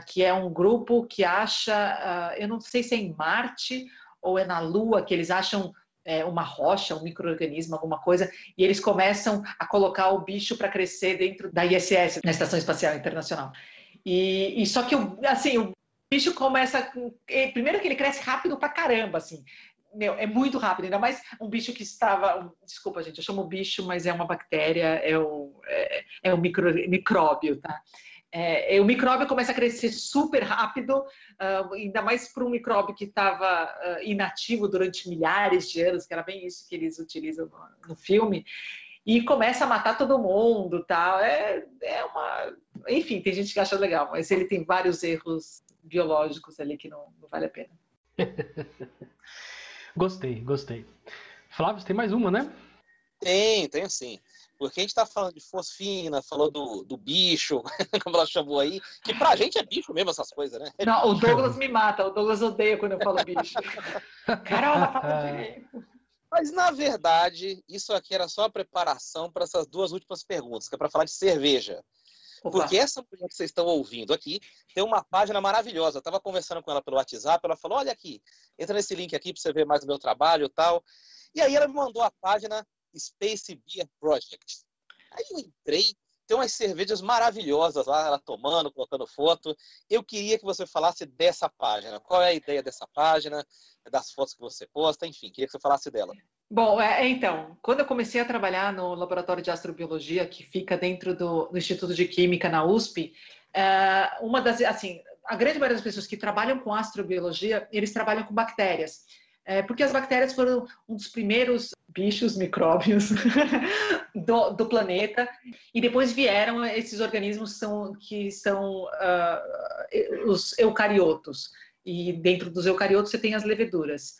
[SPEAKER 3] que é um grupo que acha, eu não sei se é em Marte ou é na Lua, que eles acham uma rocha, um micro-organismo, alguma coisa, e eles começam a colocar o bicho para crescer dentro da ISS, na Estação Espacial Internacional. E só que assim, o bicho começa... Primeiro que ele cresce rápido pra caramba, assim. Meu, é muito rápido, ainda mais um bicho que estava... Desculpa, gente, eu chamo bicho, mas é uma bactéria, é um micróbio, tá? O micróbio começa a crescer super rápido, ainda mais para um micróbio que estava inativo durante milhares de anos, que era bem isso que eles utilizam no filme, e começa a matar todo mundo, tal. Enfim, tem gente que acha legal, mas ele tem vários erros biológicos ali que não vale a pena.
[SPEAKER 2] Gostei. Flávio, você tem mais uma, né?
[SPEAKER 1] Tenho sim. Porque a gente tá falando de fosfina, falou do bicho, como ela chamou aí, que pra gente é bicho mesmo essas coisas, né?
[SPEAKER 3] Não, o Douglas me mata, o Douglas odeia quando eu falo bicho. Carola, fala direito.
[SPEAKER 1] Mas, na verdade, isso aqui era só a preparação para essas duas últimas perguntas, que é para falar de cerveja.
[SPEAKER 3] Opa.
[SPEAKER 1] Porque essa mulher que vocês estão ouvindo aqui tem uma página maravilhosa. Eu estava conversando com ela pelo WhatsApp, ela falou, olha aqui, entra nesse link aqui para você ver mais o meu trabalho e tal. E aí ela me mandou a página Space Beer Project. Aí eu entrei, tem umas cervejas maravilhosas lá, ela tomando, colocando foto. Eu queria que você falasse dessa página. Qual é a ideia dessa página, das fotos que você posta, enfim, queria que você falasse dela.
[SPEAKER 3] Bom, então, quando eu comecei a trabalhar no laboratório de astrobiologia, que fica dentro do Instituto de Química na USP, a grande maioria das pessoas que trabalham com astrobiologia, eles trabalham com bactérias. Porque as bactérias foram um dos primeiros bichos, micróbios do planeta, e depois vieram esses organismos que são os eucariotos, e dentro dos eucariotos você tem as leveduras.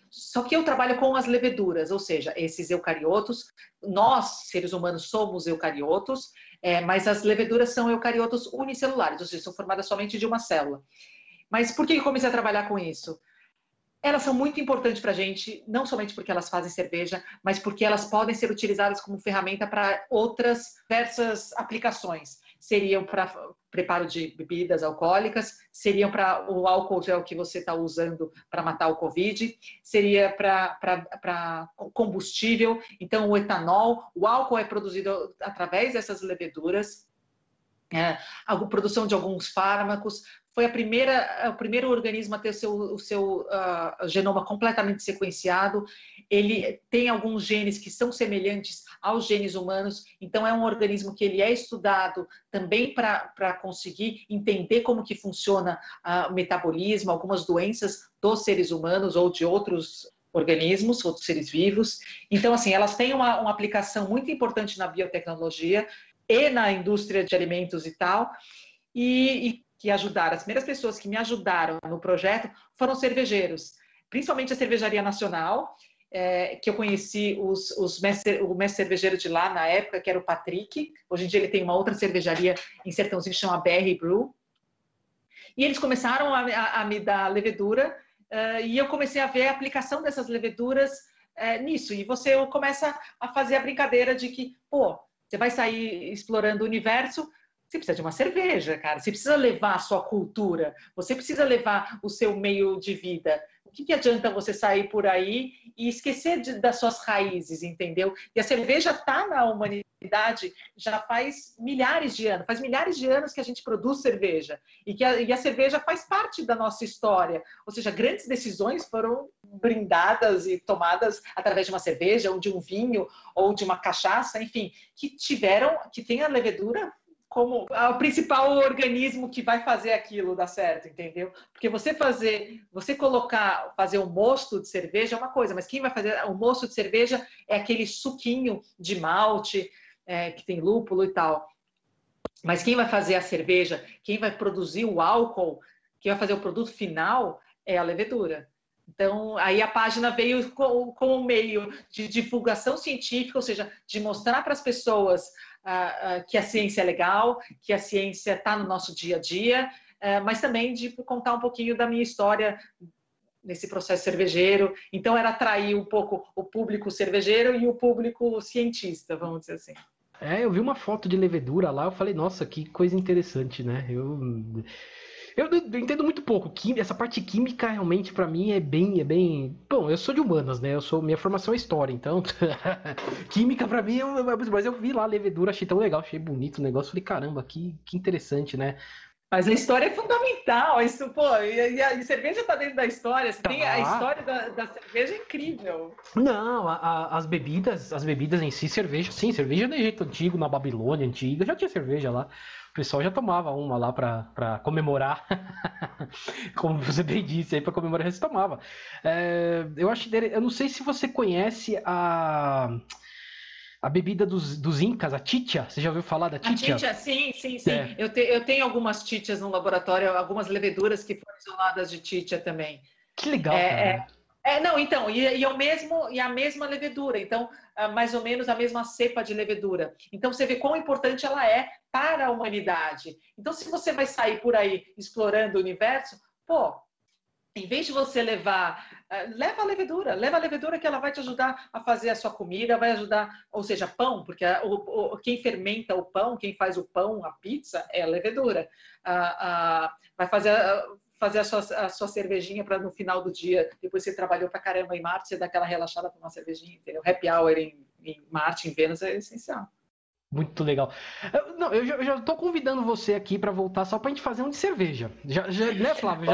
[SPEAKER 3] Só que eu trabalho com as leveduras, ou seja, esses eucariotos, nós, seres humanos, somos eucariotos, mas as leveduras são eucariotos unicelulares, ou seja, são formadas somente de uma célula. Mas por que eu comecei a trabalhar com isso? Elas são muito importantes para a gente, não somente porque elas fazem cerveja, mas porque elas podem ser utilizadas como ferramenta para outras diversas aplicações. Seriam para preparo de bebidas alcoólicas, seriam para o álcool gel que você está usando para matar o Covid, seria para combustível, então o etanol, o álcool é produzido através dessas leveduras, a produção de alguns fármacos. Foi o primeiro organismo a ter o seu genoma completamente sequenciado. Ele tem alguns genes que são semelhantes aos genes humanos, então é um organismo que ele é estudado também para conseguir entender como que funciona o metabolismo, algumas doenças dos seres humanos ou de outros organismos, outros seres vivos. Então, assim, elas têm uma aplicação muito importante na biotecnologia e na indústria de alimentos e tal, e que ajudaram. As primeiras pessoas que me ajudaram no projeto foram cervejeiros, principalmente a Cervejaria Nacional, que eu conheci o mestre cervejeiro de lá na época, que era o Patrick. Hoje em dia ele tem uma outra cervejaria em Sertãozinho que chama Berry Brew. E eles começaram a me dar levedura, e eu comecei a ver a aplicação dessas leveduras nisso. E você começa a fazer a brincadeira de que, você vai sair explorando o universo, você precisa de uma cerveja, cara. Você precisa levar a sua cultura. Você precisa levar o seu meio de vida. O que adianta você sair por aí e esquecer das suas raízes, entendeu? E a cerveja está na humanidade já faz milhares de anos. Faz milhares de anos que a gente produz cerveja. E a cerveja faz parte da nossa história. Ou seja, grandes decisões foram brindadas e tomadas através de uma cerveja, ou de um vinho, ou de uma cachaça, enfim, que tem a levedura como o principal organismo que vai fazer aquilo dar certo, entendeu? Porque fazer um mosto de cerveja é uma coisa, mas quem vai fazer o mosto de cerveja é aquele suquinho de malte, que tem lúpulo e tal. Mas quem vai fazer a cerveja, quem vai produzir o álcool, quem vai fazer o produto final é a levedura. Então, aí a página veio com um meio de divulgação científica, ou seja, de mostrar para as pessoas que a ciência é legal, que a ciência está no nosso dia a dia, mas também de contar um pouquinho da minha história nesse processo cervejeiro. Então, era atrair um pouco o público cervejeiro e o público cientista, vamos dizer assim.
[SPEAKER 2] Eu vi uma foto de levedura lá, eu falei, nossa, que coisa interessante, né? Eu entendo muito pouco. Essa parte química realmente para mim é bem. Bom, eu sou de humanas, né? Minha formação é história, então química para mim mas eu vi lá a levedura, achei tão legal, achei bonito o negócio, falei, caramba, que interessante, né?
[SPEAKER 3] Mas a história é fundamental. Isso, pô, e a cerveja está dentro da história. Você tem a história da cerveja é incrível.
[SPEAKER 2] Não, as bebidas em si, cerveja, sim, cerveja do Egito Antigo, na Babilônia Antiga, já tinha cerveja lá. O pessoal já tomava uma lá pra comemorar. Como você bem disse, aí pra comemorar se tomava. Eu não sei se você conhece a bebida dos Incas, a chicha. Você já ouviu falar da chicha?
[SPEAKER 3] A chicha, sim. Eu tenho algumas chichas no laboratório, algumas leveduras que foram isoladas de chicha também.
[SPEAKER 2] Que legal, cara.
[SPEAKER 3] Não, então, e a mesma levedura, então, mais ou menos a mesma cepa de levedura. Então, você vê quão importante ela é para a humanidade. Então, se você vai sair por aí explorando o universo, pô, em vez de você leva a levedura que ela vai te ajudar a fazer a sua comida, vai ajudar, ou seja, pão, porque quem fermenta o pão, quem faz o pão, a pizza, é a levedura. Vai fazer a sua cervejinha para no final do dia, depois você trabalhou pra caramba em Marte, você dá aquela relaxada com uma cervejinha, entendeu? Happy hour em Marte, em Vênus é essencial.
[SPEAKER 2] Muito legal. Eu já tô convidando você aqui para voltar só pra gente fazer um de cerveja. Né, Flávio?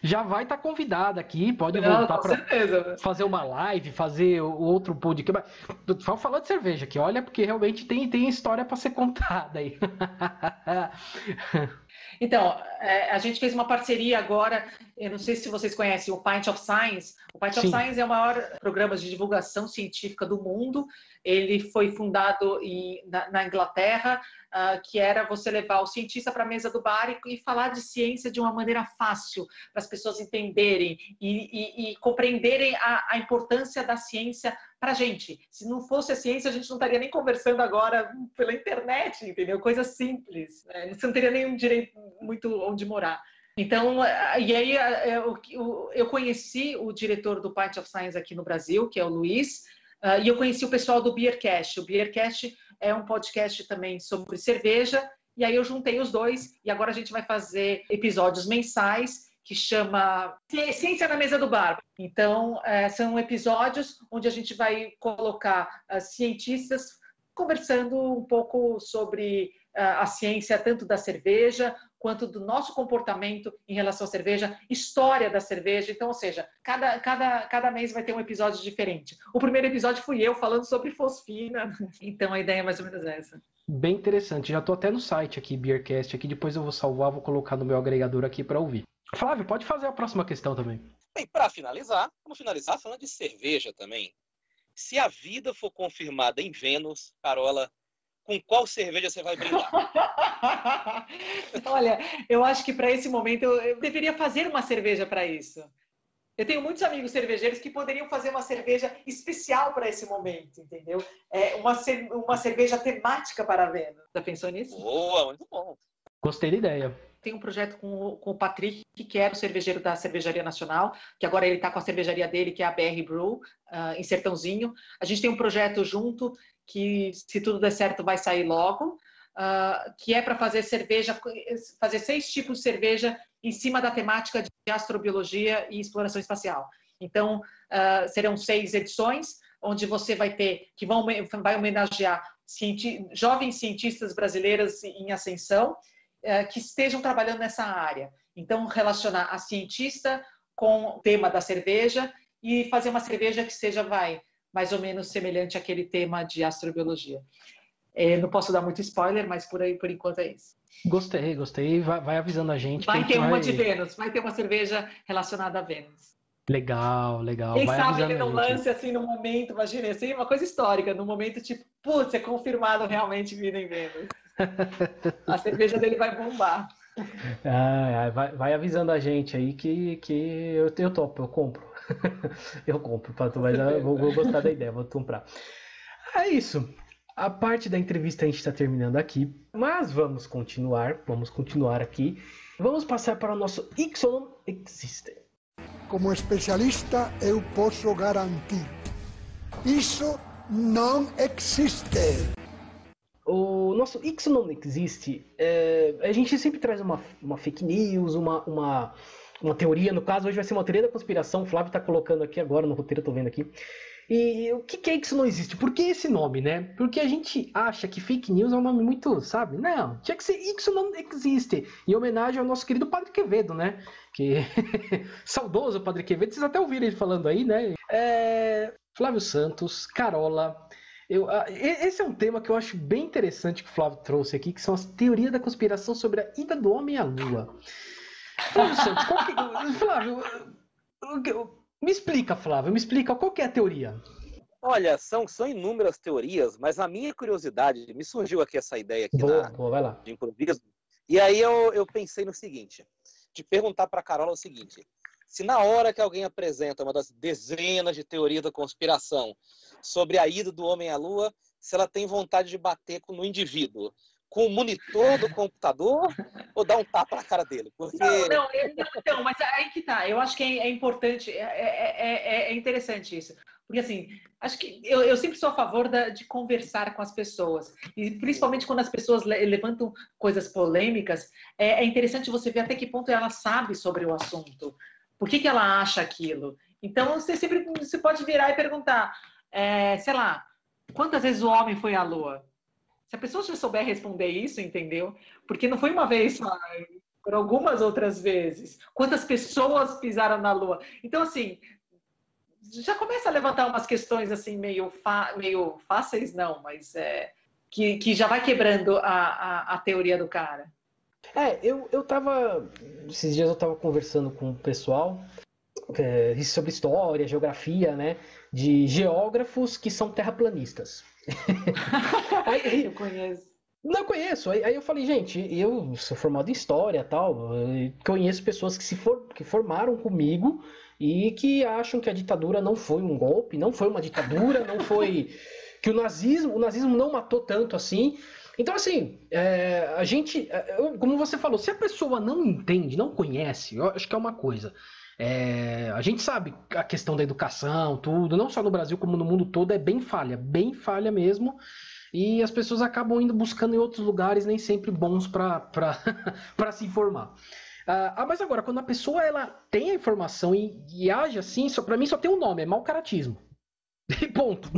[SPEAKER 2] Já vai estar convidada aqui, pode voltar para fazer uma live, fazer outro podcast. Só falando de cerveja aqui, olha, porque realmente tem história para ser contada aí.
[SPEAKER 3] Então, a gente fez uma parceria agora, eu não sei se vocês conhecem o Pint of Science. O Pint of Science é o maior programa de divulgação científica do mundo. Ele foi fundado na Inglaterra, que era você levar o cientista para a mesa do bar e falar de ciência de uma maneira fácil, para as pessoas entenderem e compreenderem a importância da ciência para a gente. Se não fosse a ciência, a gente não estaria nem conversando agora pela internet, entendeu? Coisa simples. Né? Você não teria nenhum direito muito onde morar. Então, e aí eu conheci o diretor do Pint of Science aqui no Brasil, que é o Luiz, e eu conheci o pessoal do Beercast. O Beercast é um podcast também sobre cerveja, e aí eu juntei os dois, e agora a gente vai fazer episódios mensais, que chama Ciência na Mesa do Bar. Então, são episódios onde a gente vai colocar cientistas conversando um pouco sobre a ciência, tanto da cerveja, quanto do nosso comportamento em relação à cerveja, história da cerveja. Então, ou seja, cada mês vai ter um episódio diferente. O primeiro episódio fui eu falando sobre fosfina. Então, a ideia é mais ou menos essa.
[SPEAKER 2] Bem interessante. Já estou até no site aqui, Beercast, aqui. Depois eu vou salvar, vou colocar no meu agregador aqui para ouvir. Flávio, pode fazer a próxima questão também.
[SPEAKER 1] Bem, para finalizar, vamos finalizar falando de cerveja também. Se a vida for confirmada em Vênus, Carola, com qual cerveja você vai brindar?
[SPEAKER 3] Olha, eu acho que para esse momento eu deveria fazer uma cerveja para isso. Eu tenho muitos amigos cervejeiros que poderiam fazer uma cerveja especial para esse momento, entendeu? Uma cerveja temática para Vênus. Já pensou nisso?
[SPEAKER 1] Boa, muito bom.
[SPEAKER 2] Gostei da ideia.
[SPEAKER 3] Tem um projeto com o Patrick, que era o cervejeiro da Cervejaria Nacional, que agora ele está com a cervejaria dele, que é a BR Brew, em Sertãozinho. A gente tem um projeto junto, que se tudo der certo vai sair logo, que é para fazer cerveja, fazer 6 tipos de cerveja em cima da temática de astrobiologia e exploração espacial. Então, serão 6 edições, onde você vai ter, que vai homenagear jovens cientistas brasileiras em ascensão, que estejam trabalhando nessa área. Então, relacionar a cientista com o tema da cerveja e fazer uma cerveja que seja, mais ou menos semelhante àquele tema de astrobiologia. Não posso dar muito spoiler, mas por enquanto é isso.
[SPEAKER 2] Gostei. Vai avisando a gente.
[SPEAKER 3] Vai ter uma de Vênus, vai ter uma cerveja relacionada a Vênus.
[SPEAKER 2] Legal.
[SPEAKER 3] Quem
[SPEAKER 2] vai
[SPEAKER 3] sabe ele
[SPEAKER 2] avisando
[SPEAKER 3] não lance assim no momento, imagina, assim, uma coisa histórica, no momento tipo, putz, é confirmado realmente vida em Vênus. A cerveja dele vai bombar.
[SPEAKER 2] Vai avisando a gente aí que eu topo, eu compro. Eu compro, mas eu vou gostar da ideia, vou comprar. É isso. A parte da entrevista a gente está terminando aqui, mas vamos continuar aqui. Vamos passar para o nosso Ixon Existe.
[SPEAKER 4] Como especialista, eu posso garantir: isso não existe.
[SPEAKER 2] O nosso Ixon não existe. A gente sempre traz uma fake news, uma teoria. No caso, hoje vai ser uma teoria da conspiração. O Flávio está colocando aqui agora no roteiro, eu tô vendo aqui. E o que é Ixon não existe? Por que esse nome, né? Porque a gente acha que fake news é um nome muito, sabe? Não, tinha que ser Ixon não existe. Em homenagem ao nosso querido Padre Quevedo, né? Que saudoso Padre Quevedo. Vocês até ouviram ele falando aí, né? Flávio Santos, Carola. Esse é um tema que eu acho bem interessante que o Flávio trouxe aqui, que são as teorias da conspiração sobre a ida do homem à Lua. Flávio Santos, Flávio, me explica, Flávio, qual que é a teoria?
[SPEAKER 1] Olha, são inúmeras teorias, mas a minha curiosidade, me surgiu aqui essa ideia aqui
[SPEAKER 2] boa, vai lá.
[SPEAKER 1] De improviso, e aí eu pensei no seguinte, de perguntar para a Carola o seguinte: se na hora que alguém apresenta uma das dezenas de teorias da conspiração sobre a ida do homem à Lua, se ela tem vontade de bater no indivíduo com o monitor do computador ou dar um tapa na cara dele? Porque...
[SPEAKER 3] Não, mas aí que tá. Eu acho que é importante, é interessante isso. Porque, assim, acho que eu sempre sou a favor de conversar com as pessoas. E principalmente quando as pessoas levantam coisas polêmicas, é interessante você ver até que ponto ela sabe sobre o assunto. Por que ela acha aquilo? Então, você pode virar e perguntar, sei lá, quantas vezes o homem foi à Lua? Se a pessoa já souber responder isso, entendeu? Porque não foi uma vez só, foram algumas outras vezes. Quantas pessoas pisaram na Lua? Então, assim, já começa a levantar umas questões assim meio fáceis, não, mas que já vai quebrando a teoria do cara.
[SPEAKER 2] Esses dias eu tava conversando com o pessoal sobre história, geografia, né? De geógrafos que são terraplanistas.
[SPEAKER 3] Eu conheço.
[SPEAKER 2] Não conheço. Aí eu falei, gente, eu sou formado em história e tal. Conheço pessoas que formaram comigo e que acham que a ditadura não foi um golpe, não foi uma ditadura, não foi... que o nazismo não matou tanto assim. Então, assim, a gente... como você falou, se a pessoa não entende, não conhece, eu acho que é uma coisa. A gente sabe a questão da educação, tudo, não só no Brasil como no mundo todo, é bem falha mesmo. E as pessoas acabam indo buscando em outros lugares nem sempre bons para se informar. Mas agora, quando a pessoa ela tem a informação e age assim, para mim só tem um nome, é mau caratismo. E ponto.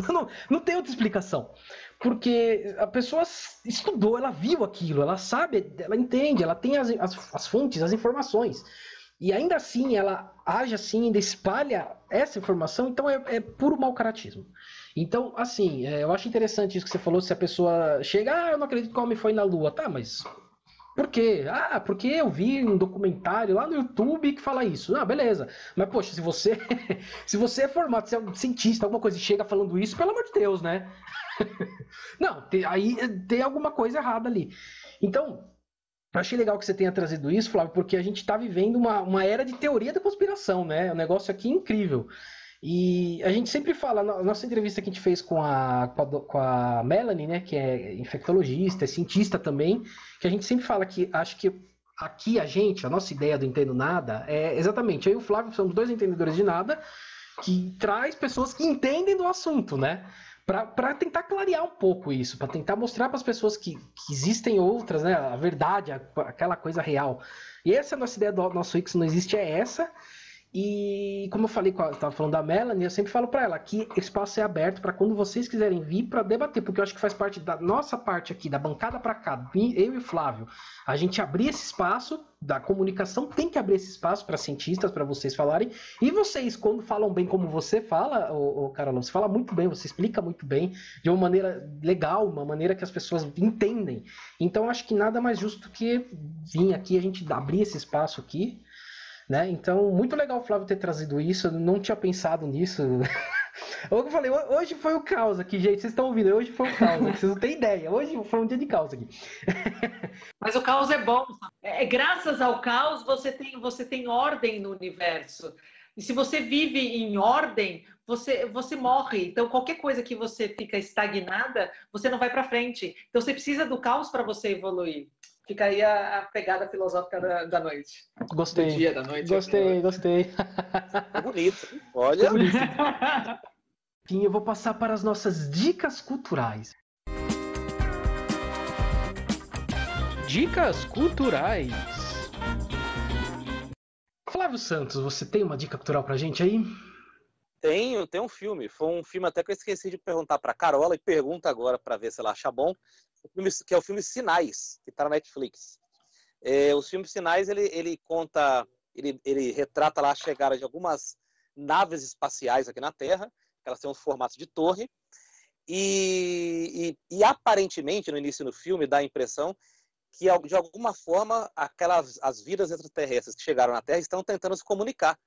[SPEAKER 2] Não tem outra explicação. Porque a pessoa estudou, ela viu aquilo, ela sabe, ela entende, ela tem as fontes, as informações. E ainda assim ela age assim, ainda espalha essa informação, então é puro mau caratismo. Então, assim, eu acho interessante isso que você falou, se a pessoa chega, eu não acredito que o homem foi na Lua. Tá, mas por quê? Porque eu vi um documentário lá no YouTube que fala isso. Beleza. Mas, poxa, se você é formado, se é um cientista, alguma coisa, e chega falando isso, pelo amor de Deus, né? Não, aí tem alguma coisa errada ali. Então... eu achei legal que você tenha trazido isso, Flávio, porque a gente está vivendo uma era de teoria da conspiração, né? Um negócio aqui incrível. E a gente sempre fala, na nossa entrevista que a gente fez com a Melanie, né, que é infectologista, é cientista também, que a gente sempre fala que acho que aqui a nossa ideia do Entendo Nada é exatamente, eu e o Flávio somos dois entendedores de nada, que traz pessoas que entendem do assunto, né? Para tentar clarear um pouco isso, para tentar mostrar para as pessoas que existem outras, né? A verdade, aquela coisa real. E essa é a nossa ideia do nosso X Não Existe, é essa. E como eu falei, estava falando da Melanie, eu sempre falo para ela que o espaço é aberto para quando vocês quiserem vir para debater, porque eu acho que faz parte da nossa parte aqui, da bancada para cá, eu e o Flávio, a gente abrir esse espaço, da comunicação tem que abrir esse espaço para cientistas, para vocês falarem, e vocês, quando falam bem como você fala, Carol, você fala muito bem, você explica muito bem, de uma maneira legal, uma maneira que as pessoas entendem. Então, acho que nada mais justo que vir aqui, a gente abrir esse espaço aqui, né? Então, muito legal o Flávio ter trazido isso, eu não tinha pensado nisso. Eu falei, hoje foi o caos aqui, gente, vocês estão ouvindo, hoje foi o caos aqui, vocês não têm ideia, hoje foi um dia de caos aqui.
[SPEAKER 3] Mas o caos é bom, graças ao caos você tem ordem no universo. E se você vive em ordem, você morre. Então, qualquer coisa que você fica estagnada, você não vai para frente. Então, você precisa do caos para você evoluir. Fica aí a pegada filosófica da noite.
[SPEAKER 2] Gostei.
[SPEAKER 3] Do dia, da noite.
[SPEAKER 2] Gostei.
[SPEAKER 1] É bonito. Olha.
[SPEAKER 2] Sim, eu vou passar para as nossas dicas culturais. Dicas culturais. Flávio Santos, você tem uma dica cultural pra gente aí?
[SPEAKER 1] Tem um filme. Foi um filme até que eu esqueci de perguntar pra Carola e pergunta agora pra ver se ela acha bom. Que é o filme Sinais, que tá na Netflix. Os filmes Sinais, ele conta, ele retrata lá a chegada de algumas naves espaciais aqui na Terra, que elas têm um formato de torre, e aparentemente, no início do filme, dá a impressão que, de alguma forma, as vidas extraterrestres que chegaram na Terra estão tentando se comunicar.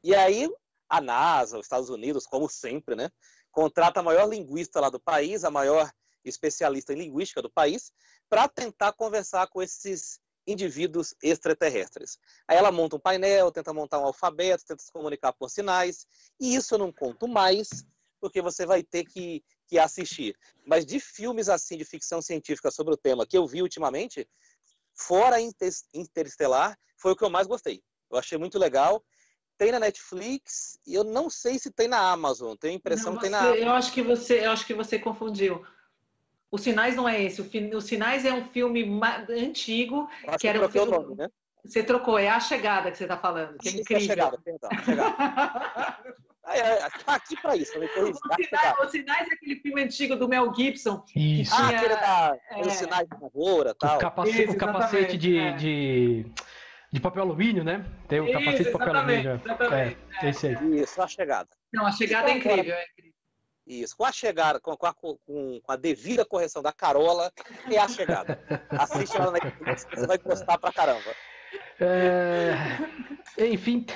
[SPEAKER 1] E aí, a NASA, os Estados Unidos, como sempre, né, contrata a maior linguista lá do país, a maior especialista em linguística do país, para tentar conversar com esses indivíduos extraterrestres. Aí ela monta um painel, tenta montar um alfabeto, tenta se comunicar por sinais, e isso eu não conto mais, porque você vai ter que assistir. Mas de filmes assim, de ficção científica sobre o tema que eu vi ultimamente, fora Interestelar, foi o que eu mais gostei. Eu achei muito legal. Tem na Netflix e eu não sei se tem na Amazon. Tenho a impressão que tem na Amazon.
[SPEAKER 3] Eu acho que você confundiu. Os Sinais não é esse. Os Sinais é um filme antigo.
[SPEAKER 1] Acho que era o nome, né?
[SPEAKER 3] Você trocou, é A Chegada que você está falando, que é incrível.
[SPEAKER 1] A Chegada, perdão. A Chegada. Tá aqui para isso.
[SPEAKER 3] Os Sinais é aquele filme antigo do Mel Gibson.
[SPEAKER 2] Isso.
[SPEAKER 1] Aquele os sinais de lavoura, tal.
[SPEAKER 2] O capacete de papel alumínio, né? Tem o capacete de papel alumínio. Esse aí.
[SPEAKER 1] Isso, A Chegada.
[SPEAKER 3] Não, A Chegada é incrível,
[SPEAKER 1] Isso, com a chegada, com a devida correção da Carola, é A Chegada. Assiste ela na Netflix, você vai gostar pra caramba.
[SPEAKER 2] Enfim,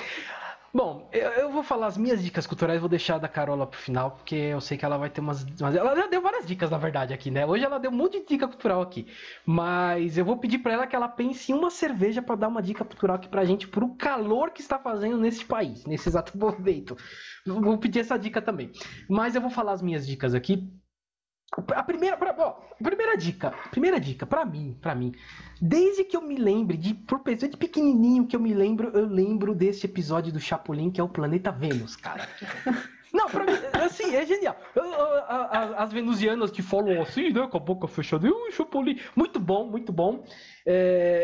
[SPEAKER 2] bom, eu vou falar as minhas dicas culturais, vou deixar da Carola pro final, porque eu sei que ela vai ter ela já deu várias dicas, na verdade, aqui, né? Hoje ela deu um monte de dica cultural aqui, mas eu vou pedir pra ela que ela pense em uma cerveja pra dar uma dica cultural aqui pra gente, pro calor que está fazendo nesse país, nesse exato momento. Vou pedir essa dica também, mas eu vou falar as minhas dicas aqui. A primeira dica, pra mim, desde que eu me lembre, por pessoa de pequenininho que eu lembro desse episódio do Chapolin, que é o Planeta Vênus, cara. Não, pra mim, assim, é genial. As venusianas que falam assim, né, com a boca fechada, Chapolin, muito bom, muito bom.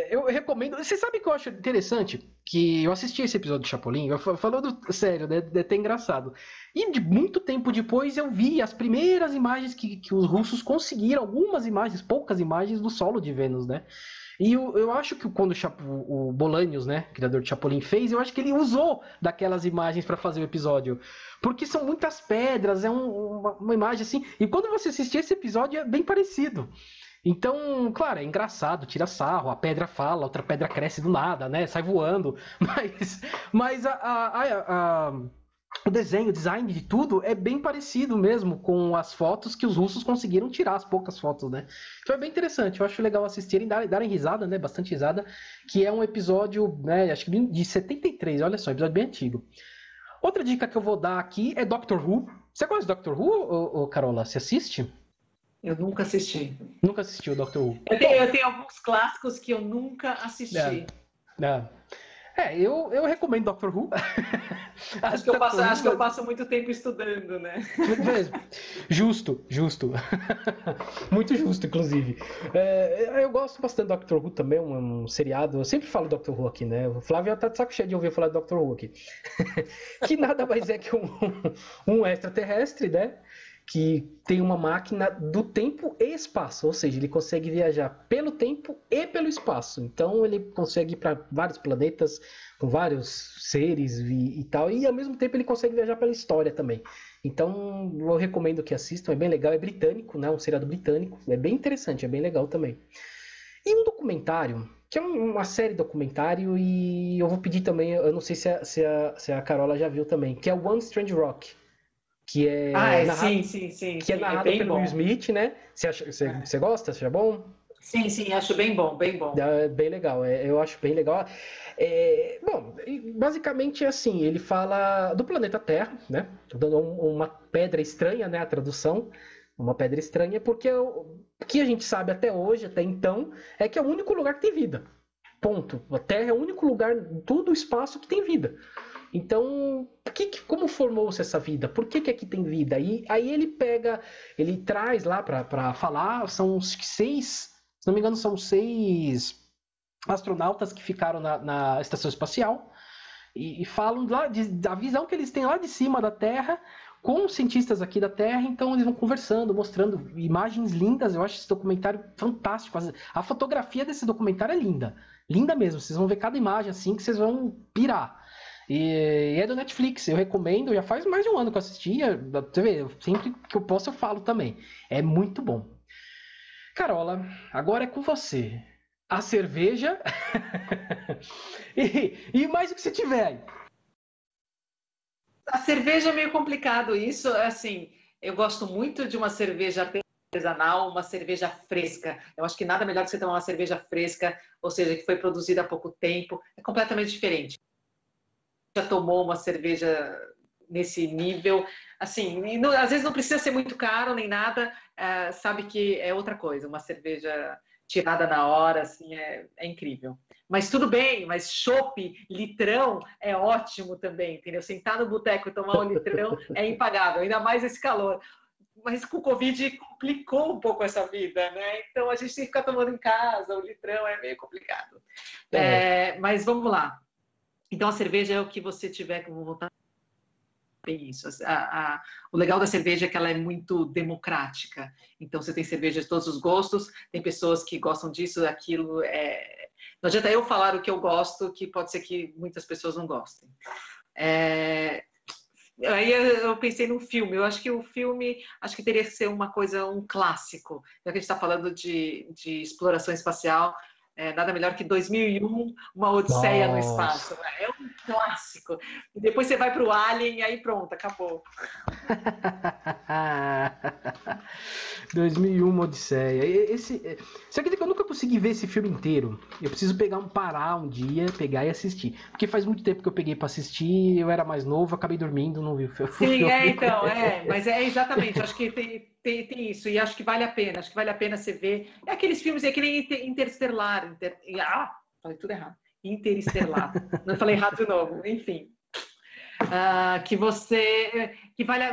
[SPEAKER 2] Eu recomendo. Você sabe o que eu acho interessante? Que eu assisti esse episódio do Chapolin, falando sério, né? É até engraçado. E de muito tempo depois eu vi as primeiras imagens que os russos conseguiram, algumas imagens, poucas imagens do solo de Vênus, né? E eu acho que quando o Bolanhos, né, criador de Chapolin, fez, eu acho que ele usou daquelas imagens para fazer o episódio. Porque são muitas pedras, é uma imagem assim. E quando você assistir esse episódio é bem parecido. Então, claro, é engraçado, tira sarro, a pedra fala, outra pedra cresce do nada, né? Sai voando. Mas o desenho, o design de tudo é bem parecido mesmo com as fotos que os russos conseguiram tirar, as poucas fotos, né? Então é bem interessante, eu acho legal assistirem, darem risada, né? Bastante risada, que é um episódio, né? Acho que de 73, olha só, episódio bem antigo. Outra dica que eu vou dar aqui é Doctor Who. Você conhece Doctor Who, Carola? Você assiste?
[SPEAKER 3] Eu nunca assisti.
[SPEAKER 2] Nunca assistiu Doctor Who?
[SPEAKER 3] Eu tenho alguns clássicos que eu nunca assisti.
[SPEAKER 2] Eu recomendo Doctor Who.
[SPEAKER 3] Acho que eu passo muito tempo estudando, né?
[SPEAKER 2] Justo. Muito justo, inclusive. Eu gosto bastante do Doctor Who também, um seriado. Eu sempre falo Doctor Who aqui, né? O Flávio tá de saco cheio de ouvir falar de Doctor Who aqui. Que nada mais é que um extraterrestre, né? Que tem uma máquina do tempo e espaço, ou seja, ele consegue viajar pelo tempo e pelo espaço. Então ele consegue ir para vários planetas com vários seres e tal, e ao mesmo tempo ele consegue viajar pela história também. Então eu recomendo que assistam, é bem legal, é britânico, né? Um seriado britânico, é bem interessante, é bem legal também. E um documentário, que é uma série documentário, e eu vou pedir também, eu não sei se a Carola já viu também, que é o One Strange Rock. Que é narrado,
[SPEAKER 3] sim.
[SPEAKER 2] Que é narrado pelo Will Smith, né? Você gosta? Você acha bom?
[SPEAKER 3] Sim, sim, acho bem bom, bem bom.
[SPEAKER 2] É bem legal, eu acho bem legal. Bom, basicamente é assim, ele fala do planeta Terra, né? Dando uma pedra estranha, né? A tradução, uma pedra estranha, porque o que a gente sabe até hoje, até então, é que é o único lugar que tem vida. Ponto. A Terra é o único lugar em todo o espaço que tem vida. Então, como formou-se essa vida? Por que aqui tem vida? E aí ele traz lá para falar, são 6, se não me engano, são 6 astronautas que ficaram na estação espacial e falam lá da visão que eles têm lá de cima da Terra com os cientistas aqui da Terra. Então eles vão conversando, mostrando imagens lindas. Eu acho esse documentário fantástico. A fotografia desse documentário é linda, linda mesmo. Vocês vão ver cada imagem assim que vocês vão pirar. E é do Netflix, eu recomendo. Já faz mais de um ano que eu assisti. Você vê, sempre que eu posso eu falo também. É muito bom. Carola, agora é com você. A cerveja e mais o que você tiver aí.
[SPEAKER 3] A cerveja é meio complicado isso, assim, eu gosto muito de uma cerveja artesanal, uma cerveja fresca. Eu acho que nada melhor que você tomar uma cerveja fresca, ou seja, que foi produzida há pouco tempo, é completamente diferente. Já tomou uma cerveja nesse nível, assim, às vezes não precisa ser muito caro nem nada, sabe que é outra coisa, uma cerveja tirada na hora, assim, é incrível. Mas tudo bem, mas chopp, litrão é ótimo também, entendeu? Sentar no boteco e tomar um litrão é impagável, ainda mais esse calor. Mas com o Covid complicou um pouco essa vida, né? Então a gente tem que ficar tomando em casa, o litrão é meio complicado. Mas vamos lá. Então a cerveja é o que você tiver que voltar. Tem isso. O legal da cerveja é que ela é muito democrática. Então, você tem cerveja de todos os gostos, tem pessoas que gostam disso, daquilo. Não adianta eu falar o que eu gosto, que pode ser que muitas pessoas não gostem. Aí eu pensei num filme. Eu acho que o filme, acho que teria que ser uma coisa, um clássico. Já que a gente está falando de exploração espacial, nada melhor que 2001, Uma Odisseia no Espaço. É um clássico. E depois você vai para o Alien e aí pronto, acabou.
[SPEAKER 2] 2001, Uma Odisseia. Você acredita que eu nunca consegui ver esse filme inteiro? Eu preciso parar um dia, pegar e assistir. Porque faz muito tempo que eu peguei para assistir, eu era mais novo, acabei dormindo, não vi o filme.
[SPEAKER 3] Sim, então, mas exatamente, acho que tem isso, e acho que vale a pena você ver. É aqueles filmes, que nem Interestelar, falei tudo errado, Interestelar, não falei errado de novo, enfim.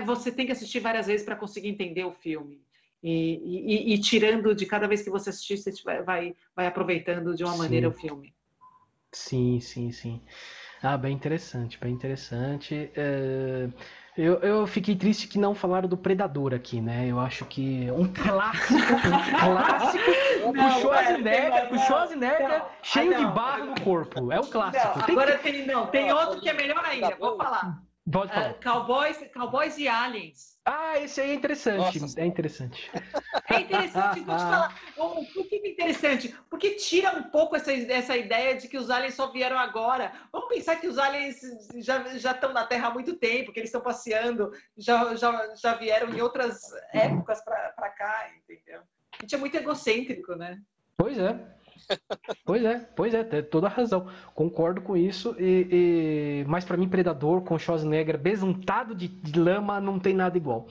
[SPEAKER 3] Você tem que assistir várias vezes para conseguir entender o filme. E tirando de cada vez que você assistir, você vai aproveitando de uma maneira o filme.
[SPEAKER 2] Sim. Bem interessante, bem interessante. Eu fiquei triste que não falaram do Predador aqui, né? Eu acho que um clássico com Schwarzenegger cheio de barro no corpo. É um clássico.
[SPEAKER 3] Tem outro que é melhor ainda, vou falar.
[SPEAKER 2] Pode falar.
[SPEAKER 3] Cowboys e Aliens.
[SPEAKER 2] Esse aí é interessante.
[SPEAKER 3] Nossa.
[SPEAKER 2] É interessante.
[SPEAKER 3] É interessante, vou te falar. Por que é interessante? Porque tira um pouco essa ideia de que os aliens só vieram agora. Vamos pensar que os aliens já estão na Terra há muito tempo, que eles estão passeando, já vieram em outras épocas para cá, entendeu? A gente é muito egocêntrico, né?
[SPEAKER 2] Pois é, tem toda a razão. Concordo com isso. Mas pra mim, Predador com Schwarzenegger besuntado de lama não tem nada igual.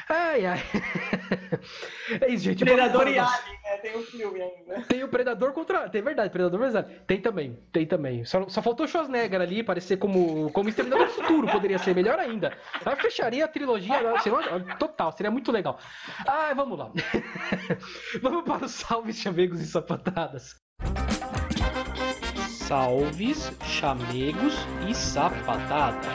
[SPEAKER 2] Ai. É isso, gente.
[SPEAKER 3] Predador e Alien, né? Tem o filme ainda.
[SPEAKER 2] Tem o Predador contra. Tem verdade, Predador versus Alien. Tem também. Só faltou o Schwarzenegger ali, parecer como Exterminador do Futuro, poderia ser melhor ainda. Aí fecharia a trilogia total, seria muito legal. Vamos lá. Vamos para os salves, chamegos e sapatadas. Salves, chamegos e sapatadas.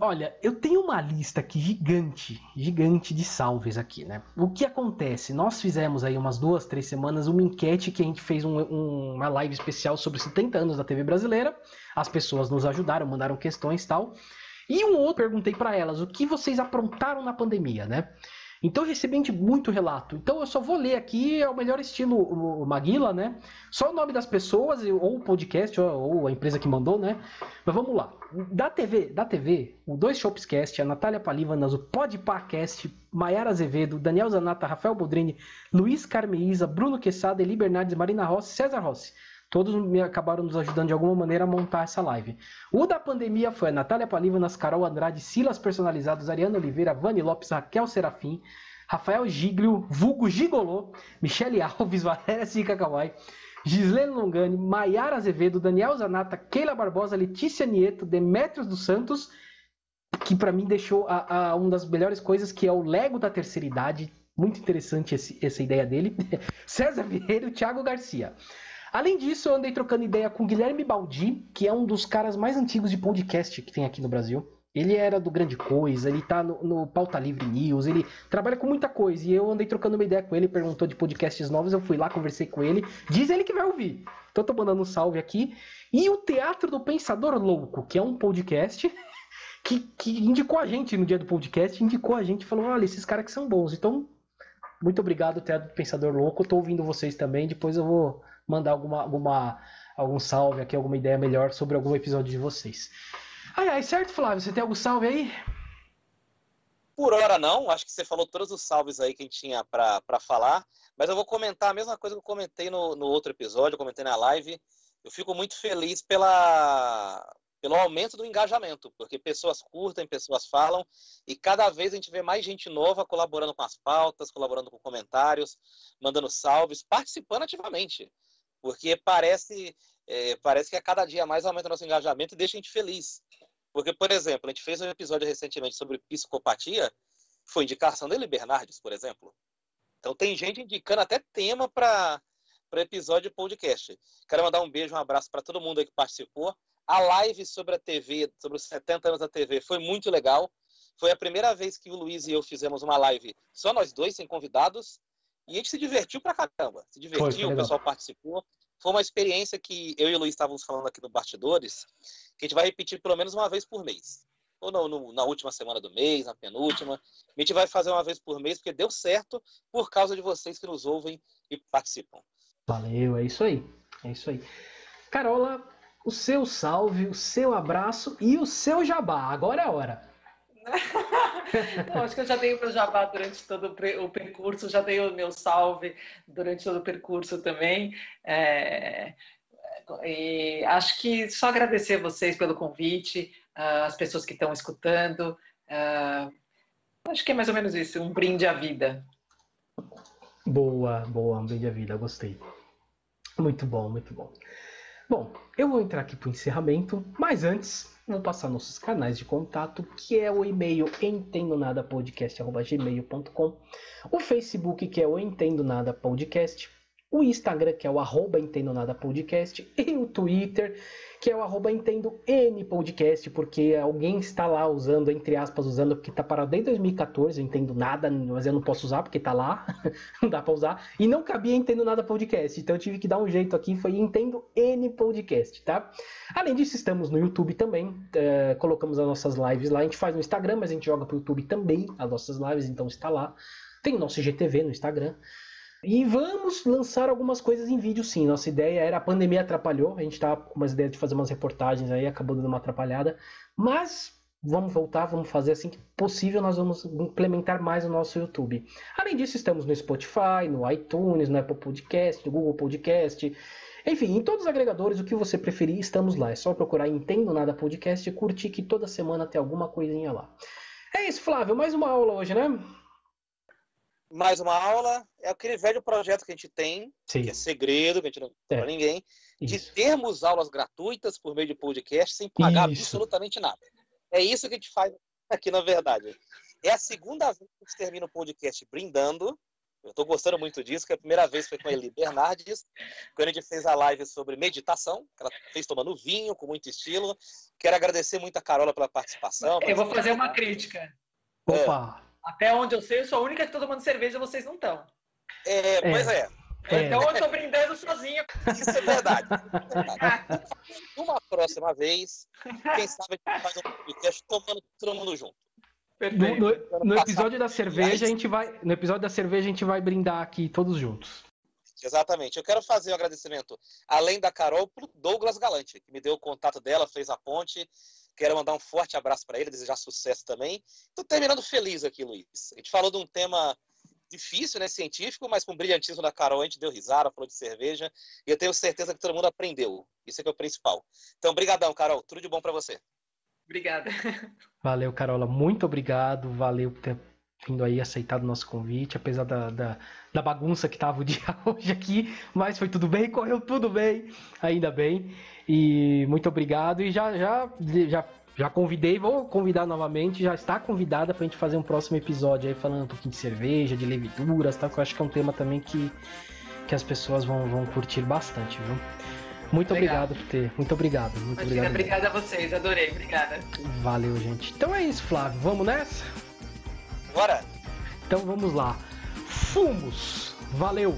[SPEAKER 2] Olha, eu tenho uma lista aqui gigante de salves aqui, né? O que acontece? Nós fizemos aí umas 2, 3 semanas uma enquete que a gente fez uma live especial sobre 70 anos da TV brasileira. As pessoas nos ajudaram, mandaram questões e tal. E perguntei para elas o que vocês aprontaram na pandemia, né? Então eu recebi muito relato. Então eu só vou ler aqui, é o melhor estilo o Maguila, né? Só o nome das pessoas, ou o podcast, ou a empresa que mandou, né? Mas vamos lá. Da TV, o Dois Shopscast, a Natália Palivanas, o Podpacast, Maiara Azevedo, Daniel Zanata, Rafael Bodrini, Luiz Carmeiza, Bruno Quesada, Eli Bernardes, Marina Rossi, César Rossi. Todos acabaram nos ajudando de alguma maneira a montar essa live. O da pandemia foi a Natália Palivanas, Carol Andrade, Silas Personalizados, Ariana Oliveira, Vani Lopes, Raquel Serafim, Rafael Giglio, vulgo Gigolô, Michele Alves, Valéria Sica Kawai, Gislene Longani, Maiara Azevedo, Daniel Zanata, Keila Barbosa, Letícia Nieto, Demetrios dos Santos, que para mim deixou uma das melhores coisas, que é o Lego da terceira idade. Muito interessante essa ideia dele. César Vieira e Thiago Garcia. Além disso, eu andei trocando ideia com o Guilherme Baldi, que é um dos caras mais antigos de podcast que tem aqui no Brasil. Ele era do Grande Coisa, ele tá no Pauta Livre News, ele trabalha com muita coisa. E eu andei trocando uma ideia com ele, perguntou de podcasts novos, eu fui lá, conversei com ele. Diz ele que vai ouvir. Então eu tô mandando um salve aqui. E o Teatro do Pensador Louco, que é um podcast que indicou a gente no dia do podcast, indicou a gente e falou, olha, esses caras que são bons. Então, muito obrigado, Teatro do Pensador Louco. Eu tô ouvindo vocês também, depois eu vou mandar algum salve aqui, alguma ideia melhor sobre algum episódio de vocês. Certo, Flávio? Você tem algum salve aí?
[SPEAKER 1] Por hora não, acho que você falou todos os salves aí que a gente tinha para falar, mas eu vou comentar a mesma coisa que eu comentei no outro episódio, eu comentei na live. Eu fico muito feliz pelo aumento do engajamento, porque pessoas curtem, pessoas falam, e cada vez a gente vê mais gente nova colaborando com as pautas, colaborando com comentários, mandando salves, participando ativamente. Porque parece que a cada dia mais aumenta o nosso engajamento e deixa a gente feliz. Porque, por exemplo, a gente fez um episódio recentemente sobre psicopatia, foi indicação dele, Bernardes, por exemplo. Então tem gente indicando até tema para episódio de podcast. Quero mandar um beijo, um abraço para todo mundo aí que participou. A live sobre a TV, sobre os 70 anos da TV, foi muito legal. Foi a primeira vez que o Luiz e eu fizemos uma live só nós dois, sem convidados. E a gente se divertiu pra caramba. Se divertiu, o pessoal participou. Foi uma experiência que eu e o Luiz estávamos falando aqui no Bastidores, que a gente vai repetir pelo menos uma vez por mês. Ou na última semana do mês, na penúltima. A gente vai fazer uma vez por mês, porque deu certo por causa de vocês que nos ouvem e participam.
[SPEAKER 2] Valeu, é isso aí. É isso aí. Carola, o seu salve, o seu abraço e o seu jabá. Agora é a hora.
[SPEAKER 3] Não, acho que eu já dei o meu jabá durante todo o percurso, já dei o meu salve durante todo o percurso também. E acho que só agradecer a vocês pelo convite, as pessoas que estão escutando. Acho que é mais ou menos isso, um brinde à vida.
[SPEAKER 2] Boa, um brinde à vida, gostei. Muito bom, muito bom. Bom, eu vou entrar aqui para o encerramento, mas antes vou passar nossos canais de contato, que é o e-mail entendonadapodcast@gmail.com, o Facebook, que é o Entendo Nada Podcast, o Instagram, que é o @entendonadapodcast, e o Twitter, que é o @entendonpodcast, porque alguém está lá usando, entre aspas, usando, porque está parado desde 2014, eu entendo nada, mas eu não posso usar porque está lá, não dá para usar, e não cabia Entendo Nada Podcast, então eu tive que dar um jeito aqui, foi Entendo N Podcast, tá? Além disso, estamos no YouTube também, colocamos as nossas lives lá, a gente faz no Instagram, mas a gente joga pro YouTube também as nossas lives, então está lá. Tem o nosso IGTV no Instagram. E vamos lançar algumas coisas em vídeo, sim. Nossa ideia era, a pandemia atrapalhou, a gente estava com umas ideias de fazer umas reportagens aí, acabou dando uma atrapalhada, mas vamos voltar, vamos fazer assim que possível, nós vamos implementar mais o nosso YouTube. Além disso, estamos no Spotify, no iTunes, no Apple Podcast, no Google Podcast, enfim, em todos os agregadores, o que você preferir, estamos lá. É só procurar Entendo Nada Podcast e curtir, que toda semana tem alguma coisinha lá. É isso, Flávio, mais uma aula hoje, né?
[SPEAKER 1] Mais uma aula, é aquele velho projeto que a gente tem,
[SPEAKER 2] Sim.
[SPEAKER 1] Que é segredo, que a gente não conta para ninguém, de termos aulas gratuitas por meio de podcast sem pagar absolutamente nada. É isso que a gente faz aqui, na verdade. É a segunda vez que a gente termina o podcast brindando. Eu estou gostando muito disso, que a primeira vez foi com a Eli Bernardes, quando a gente fez a live sobre meditação, que ela fez tomando vinho, com muito estilo. Quero agradecer muito a Carola pela participação.
[SPEAKER 3] Eu vou fazer uma crítica.
[SPEAKER 2] Opa!
[SPEAKER 3] Até onde eu sei, eu sou a única que estou tomando cerveja, vocês não estão.
[SPEAKER 1] Pois é.
[SPEAKER 3] Então eu estou brindando sozinha.
[SPEAKER 1] Isso é verdade. Uma próxima vez, quem sabe a gente faz um podcast tomando todo mundo junto.
[SPEAKER 3] Perfeito.
[SPEAKER 2] No episódio da cerveja, no episódio da cerveja a gente vai brindar aqui todos juntos.
[SPEAKER 1] Exatamente. Eu quero fazer um agradecimento, além da Carol, pro Douglas Galante, que me deu o contato dela, fez a ponte. Quero mandar um forte abraço para ele, desejar sucesso também. Estou terminando feliz aqui, Luiz. A gente falou de um tema difícil, né, científico, mas com o brilhantismo da Carol a gente deu risada, falou de cerveja, e eu tenho certeza que todo mundo aprendeu. Isso é que é o principal. Então, brigadão, Carol. Tudo de bom para você.
[SPEAKER 3] Obrigada.
[SPEAKER 2] Valeu, Carola. Muito obrigado. Valeu por ter vindo aí, aceitado o nosso convite, apesar da bagunça que tava o dia hoje aqui, mas foi tudo bem, correu tudo bem, ainda bem. E muito obrigado. E já convidei, vou convidar novamente, já está convidada pra gente fazer um próximo episódio aí falando um pouquinho de cerveja, de leveduras, tá? Que eu acho que é um tema também que as pessoas vão curtir bastante, viu? Muito obrigado por ter. Muito obrigado. Muito
[SPEAKER 3] Imagina,
[SPEAKER 2] obrigado.
[SPEAKER 3] Obrigada a vocês, adorei, obrigada.
[SPEAKER 2] Valeu, gente. Então é isso, Flávio. Vamos nessa?
[SPEAKER 1] Bora!
[SPEAKER 2] Então vamos lá. Fumos! Valeu!